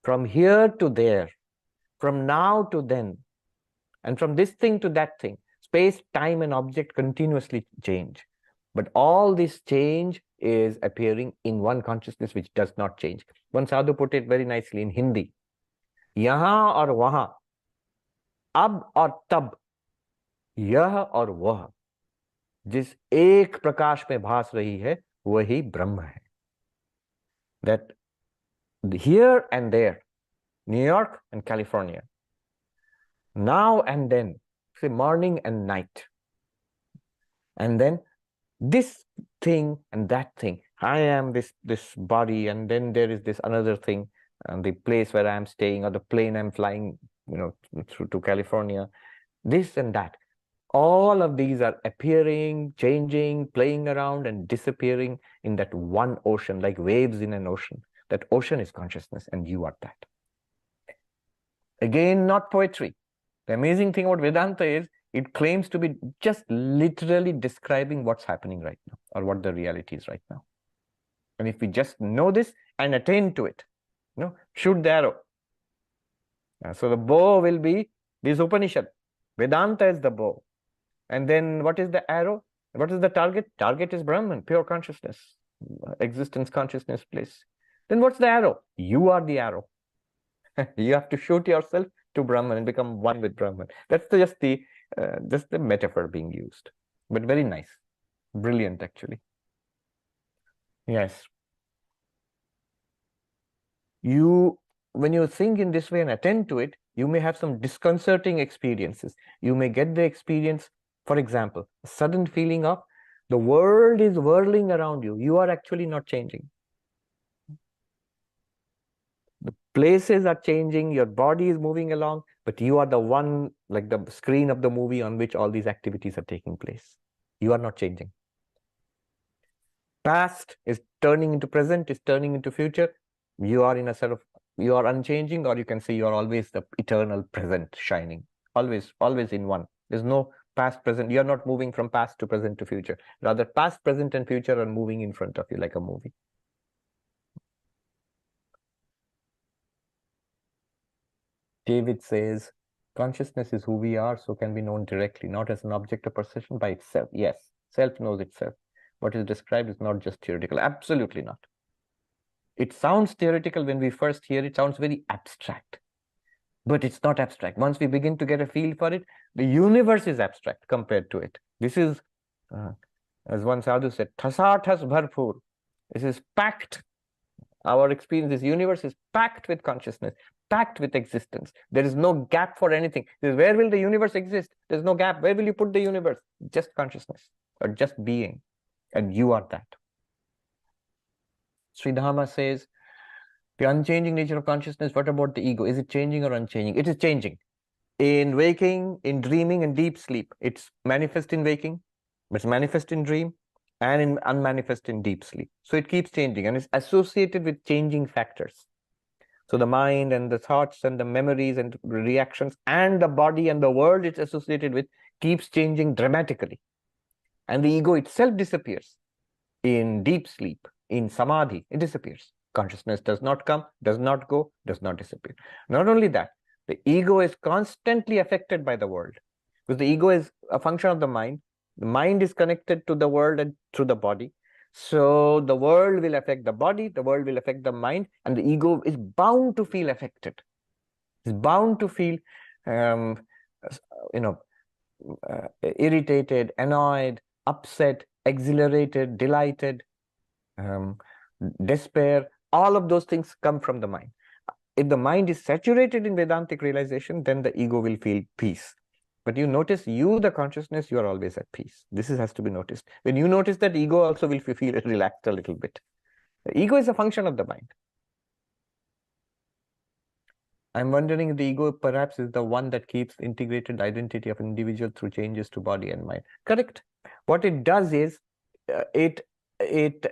From here to there, from now to then, and from this thing to that thing. Space, time, and object continuously change. But all this change is appearing in one consciousness which does not change. One sadhu put it very nicely in Hindi. Yahan aur wahan, ab aur tab, yah aur wah, जिस एक प्रकाश में भास रही है वही ब्रह्म है. That here and there, New York and California, now and then, say morning and night, and then this thing and that thing. I am this body, and then there is this another thing, and the place where I am staying, or the plane I'm flying, through to California. This and that. All of these are appearing, changing, playing around, and disappearing in that one ocean, like waves in an ocean. That ocean is consciousness, and you are that. Again, not poetry. The amazing thing about Vedanta is it claims to be just literally describing what's happening right now, or what the reality is right now. And if we just know this and attain to it, shoot the arrow. So the bow will be this Upanishad. Vedanta is the bow. And then what is the arrow? What is the target? Target is Brahman, pure consciousness, existence, consciousness, bliss. Then what's the arrow? You are the arrow. You have to shoot yourself to Brahman and become one with Brahman. That's just the metaphor being used. But very nice. Brilliant, actually. Yes. When you think in this way and attend to it, you may have some disconcerting experiences. You may get the experience, for example, a sudden feeling of the world is whirling around you. You are actually not changing. Places are changing, your body is moving along, but you are the one, like the screen of the movie on which all these activities are taking place. You are not changing. Past is turning into present, is turning into future. You are in a sort of, you are unchanging, or you can say you are always the eternal present shining. Always, always in one. There's no past, present. You're not moving from past to present to future. Rather, past, present, and future are moving in front of you like a movie. David says, consciousness is who we are, so can be known directly, not as an object of perception by itself. Yes, self knows itself. What is described is not just theoretical. Absolutely not. It sounds theoretical when we first hear it, sounds very abstract. But it's not abstract. Once we begin to get a feel for it, the universe is abstract compared to it. This is, as one sadhu said, Thasathas bharpur. This is packed. Our experience, this universe is packed with consciousness, packed with existence. There is no gap for anything. Where will the universe exist? There's no gap. Where will you put the universe? Just consciousness or just being. And you are that. Sri Dhamma says, the unchanging nature of consciousness, what about the ego? Is it changing or unchanging? It is changing. In waking, in dreaming, and deep sleep. It's manifest in waking, it's manifest in dream, and in unmanifest in deep sleep. So it keeps changing, and it's associated with changing factors. So the mind and the thoughts and the memories and reactions and the body and the world it's associated with keeps changing dramatically. And the ego itself disappears. In deep sleep, in samadhi, it disappears. Consciousness does not come, does not go, does not disappear. Not only that, the ego is constantly affected by the world, because the ego is a function of the mind. The mind is connected to the world and through the body. So the world will affect the body, the world will affect the mind, and the ego is bound to feel affected. It's bound to feel, irritated, annoyed, upset, exhilarated, delighted, despair. All of those things come from the mind. If the mind is saturated in Vedantic realization, then the ego will feel peace. But you notice, you, the consciousness, you are always at peace. This has to be noticed. When you notice that, ego also will feel relaxed a little bit. The ego is a function of the mind. I'm wondering if the ego perhaps is the one that keeps integrated identity of individual through changes to body and mind. Correct. What it does is, it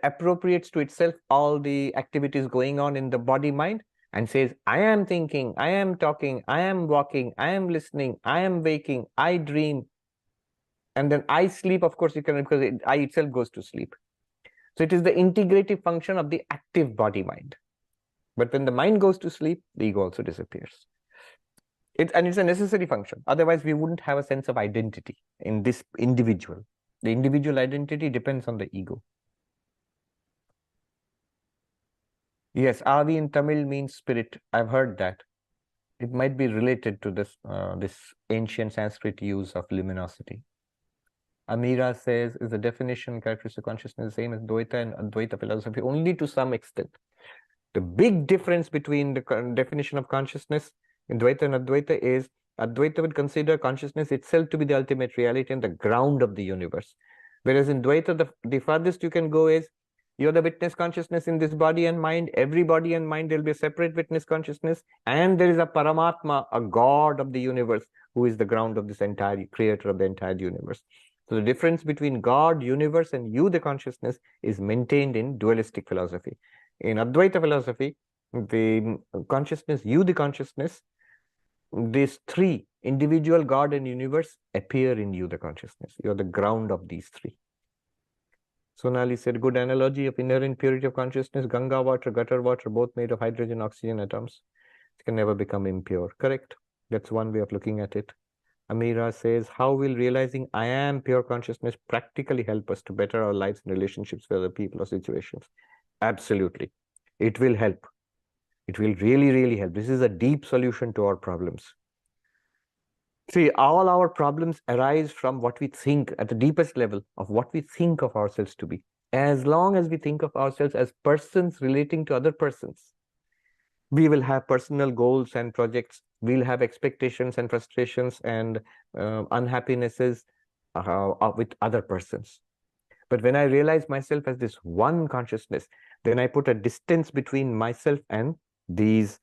appropriates to itself all the activities going on in the body mind and says, I am thinking, I am talking, I am walking, I am listening, I am waking, I dream. And then I sleep, of course, you can, because I itself goes to sleep. So it is the integrative function of the active body mind. But when the mind goes to sleep, the ego also disappears. And it's a necessary function. Otherwise, we wouldn't have a sense of identity in this individual. The individual identity depends on the ego. Yes, Avi in Tamil means spirit. I've heard that. It might be related to this ancient Sanskrit use of luminosity. Amira says, is the definition characteristic consciousness the same as Dvaita and Advaita philosophy? Only to some extent. The big difference between the definition of consciousness in Dvaita and Advaita is, Advaita would consider consciousness itself to be the ultimate reality and the ground of the universe. Whereas in Dvaita, the farthest you can go is, you're the witness consciousness in this body and mind. Every body and mind, there'll be a separate witness consciousness. And there is a Paramatma, a God of the universe, who is the ground of this entire, creator of the entire universe. So the difference between God, universe, and you, the consciousness, is maintained in dualistic philosophy. In Advaita philosophy, the consciousness, you, the consciousness, these three, individual, God, and universe, appear in you, the consciousness. You're the ground of these three. Sonali said, good analogy of inherent purity of consciousness. Ganga water, gutter water, both made of hydrogen, oxygen atoms. It can never become impure. Correct. That's one way of looking at it. Amira says, how will realizing I am pure consciousness practically help us to better our lives and relationships with other people or situations? Absolutely. It will help. It will really, really help. This is a deep solution to our problems. See, all our problems arise from what we think at the deepest level of what we think of ourselves to be. As long as we think of ourselves as persons relating to other persons, we will have personal goals and projects. We'll have expectations and frustrations and unhappinesses with other persons. But when I realize myself as this one consciousness, then I put a distance between myself and these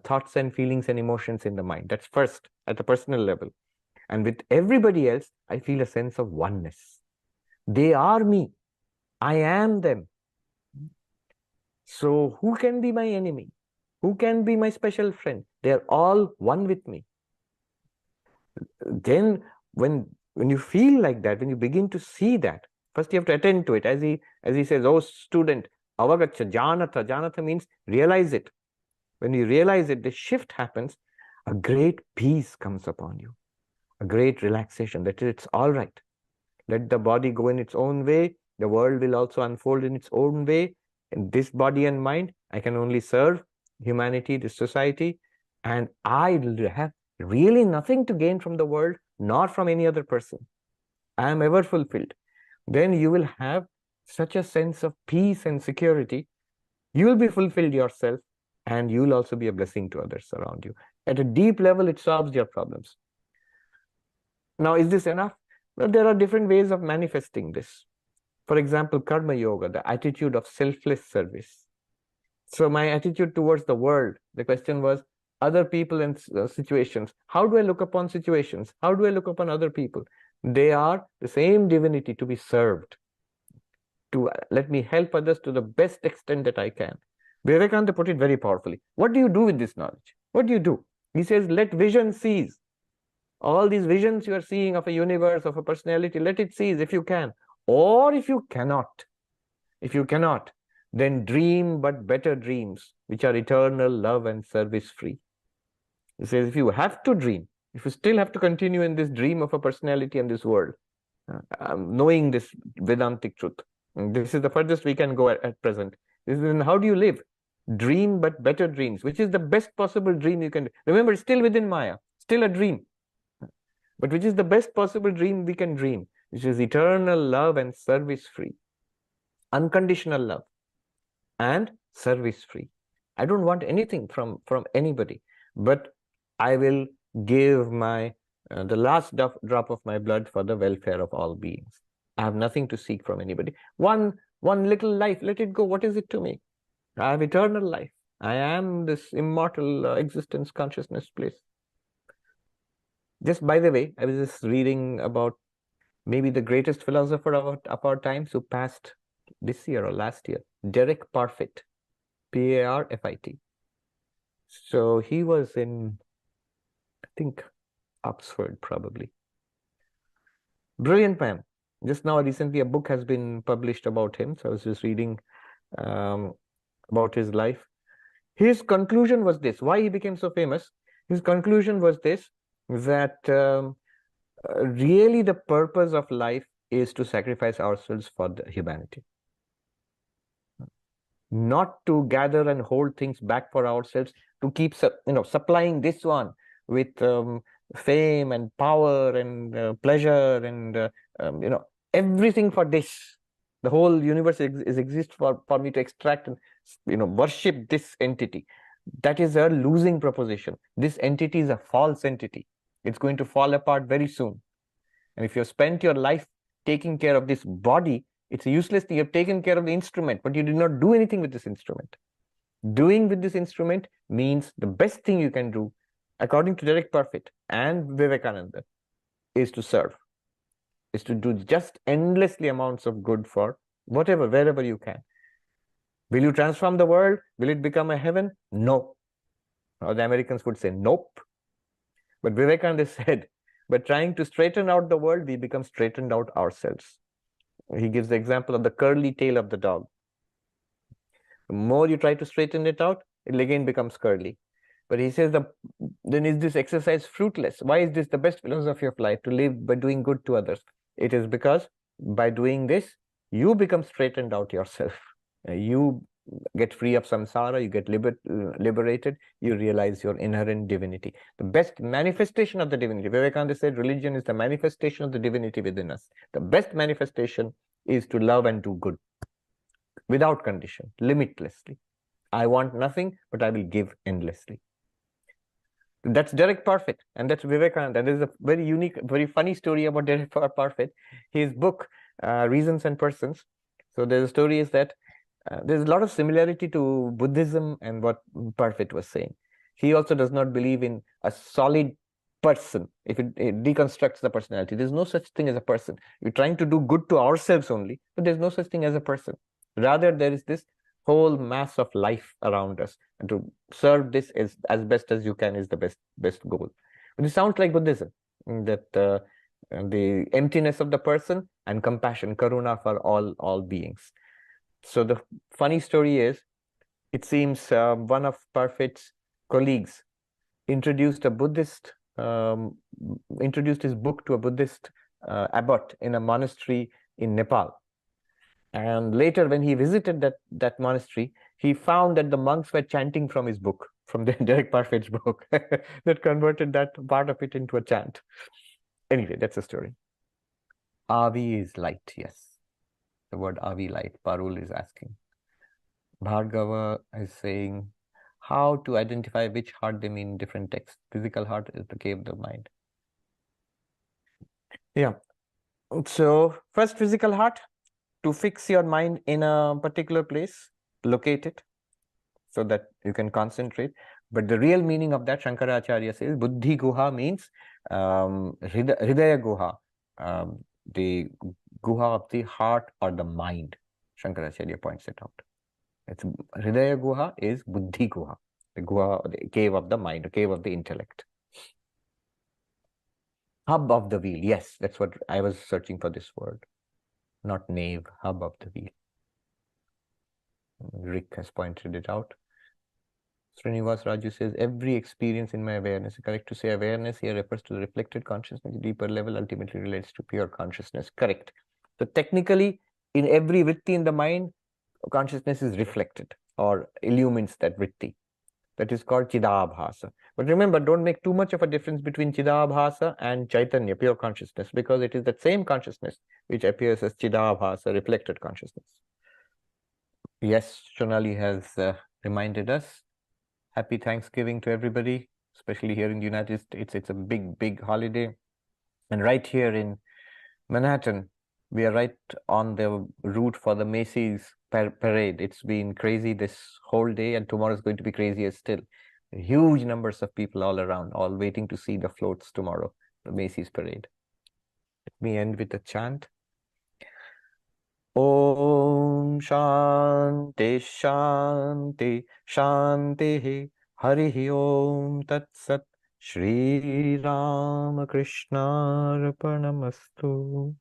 thoughts and feelings and emotions in the mind. That's first at the personal level. And with everybody else, I feel a sense of oneness. They are me. I am them. So who can be my enemy? Who can be my special friend? They're all one with me. Then when you feel like that, when you begin to see that, first you have to attend to it. As he says, oh student, avagacha, janatha. Janatha means realize it. When you realize it, the shift happens, a great peace comes upon you, a great relaxation, that it's all right. Let the body go in its own way. The world will also unfold in its own way. In this body and mind, I can only serve humanity, this society, and I have really nothing to gain from the world, nor from any other person. I am ever fulfilled. Then you will have such a sense of peace and security. You will be fulfilled yourself, and you will also be a blessing to others around you. At a deep level, it solves your problems. Now, is this enough? Well, there are different ways of manifesting this. For example, karma yoga, the attitude of selfless service. So my attitude towards the world, the question was other people and situations. How do I look upon situations? How do I look upon other people? They are the same divinity to be served, to let me help others to the best extent that I can. Vivekananda put it very powerfully. What do you do with this knowledge? What do you do? He says, let vision cease. All these visions you are seeing of a universe, of a personality, let it cease if you can. Or if you cannot, then dream but better dreams, which are eternal, love, and service-free. He says, if you have to dream, if you still have to continue in this dream of a personality and this world, knowing this Vedantic truth, and this is the furthest we can go at present. Then how do you live? Dream but better dreams, which is the best possible dream you can. Remember, it's still within Maya, still a dream. But which is the best possible dream we can dream, which is eternal love and service-free, unconditional love and service-free. I don't want anything from anybody, but I will give my the last drop of my blood for the welfare of all beings. I have nothing to seek from anybody. One little life, let it go. What is it to me? I have eternal life. I am this immortal existence, consciousness place. Just by the way, I was just reading about maybe the greatest philosopher of our times who passed this year or last year, Derek Parfit, P-A-R-F-I-T. So he was in, I think, Oxford, probably. Brilliant man. Just now, recently, a book has been published about him. So I was just reading about his life. His conclusion was this. Why he became so famous? His conclusion was this, that really the purpose of life is to sacrifice ourselves for the humanity. Not to gather and hold things back for ourselves, to keep supplying this one with fame and power and pleasure and everything for this. The whole universe exists for me to extract and worship this entity. That is a losing proposition. This entity is a false entity. It's going to fall apart very soon. And if you've spent your life taking care of this body, it's useless. You have taken care of the instrument, but you did not do anything with this instrument. Doing with this instrument means the best thing you can do, according to Derek Parfit and Vivekananda, is to serve, is to do just endlessly amounts of good for whatever, wherever you can. Will you transform the world? Will it become a heaven? No. Or the Americans would say, nope. But Vivekananda said, by trying to straighten out the world, we become straightened out ourselves. He gives the example of the curly tail of the dog. The more you try to straighten it out, it again becomes curly. But he says, then is this exercise fruitless? Why is this the best philosophy of life, to live by doing good to others? It is because by doing this, you become straightened out yourself. You get free of samsara, you get liberated, you realize your inherent divinity. The best manifestation of the divinity. Vivekananda said religion is the manifestation of the divinity within us. The best manifestation is to love and do good without condition, limitlessly. I want nothing, but I will give endlessly. That's Derek Parfit, and that's Vivekananda. There is a very unique, very funny story about Derek Parfit. His book, Reasons and Persons. So there's a story is that there's a lot of similarity to Buddhism and what Parfit was saying. He also does not believe in a solid person. If it deconstructs the personality, there's no such thing as a person. We're trying to do good to ourselves only, but there's no such thing as a person. Rather, there is this whole mass of life around us, and to serve this as best as you can is the best goal. But it sounds like Buddhism, that the emptiness of the person and compassion, karuna for all beings. So the funny story is, it seems one of Parfit's colleagues introduced a Buddhist, introduced his book to a Buddhist abbot in a monastery in Nepal. And later, when he visited that monastery, he found that the monks were chanting from his book, from the Derek Parfit's book, that converted that part of it into a chant. Anyway, that's a story. Avi is light, yes. The word Avi, light, Parul is asking. Bhargava is saying how to identify which heart they mean in different texts. Physical heart is the cave of the mind. Yeah. So first, physical heart, to fix your mind in a particular place, locate it so that you can concentrate. But the real meaning of that, Shankaracharya says, Buddhi Guha means Hridaya Guha, the Guha of the heart or the mind. Shankaracharya points it out. It's Hridaya Guha is Buddhi Guha, the Guha, the cave of the mind, the cave of the intellect. Hub of the wheel, yes, that's what I was searching for, this word. Not nave, hub of the wheel. Rick has pointed it out. Srinivas Raju says, every experience in my awareness. Correct to say awareness here refers to the reflected consciousness. Deeper level ultimately relates to pure consciousness. Correct. So technically, in every vritti in the mind, consciousness is reflected or illumines that vritti. That is called Chidabhasa. But remember, don't make too much of a difference between Chidabhasa and Chaitanya, pure consciousness, because it is that same consciousness which appears as Chidabhasa, reflected consciousness. Yes, Shonali has reminded us. Happy Thanksgiving to everybody, especially here in the United States. It's a big holiday. And right here in Manhattan, we are right on the route for the Macy's parade. It's been crazy this whole day, and tomorrow is going to be crazier still. Huge numbers of people all around, all waiting to see the floats tomorrow, the Macy's parade. Let me end with a chant. Om Shanti Shanti Shanti Hari Om Tat Sat Shri Ram Krishna Arpanamastu.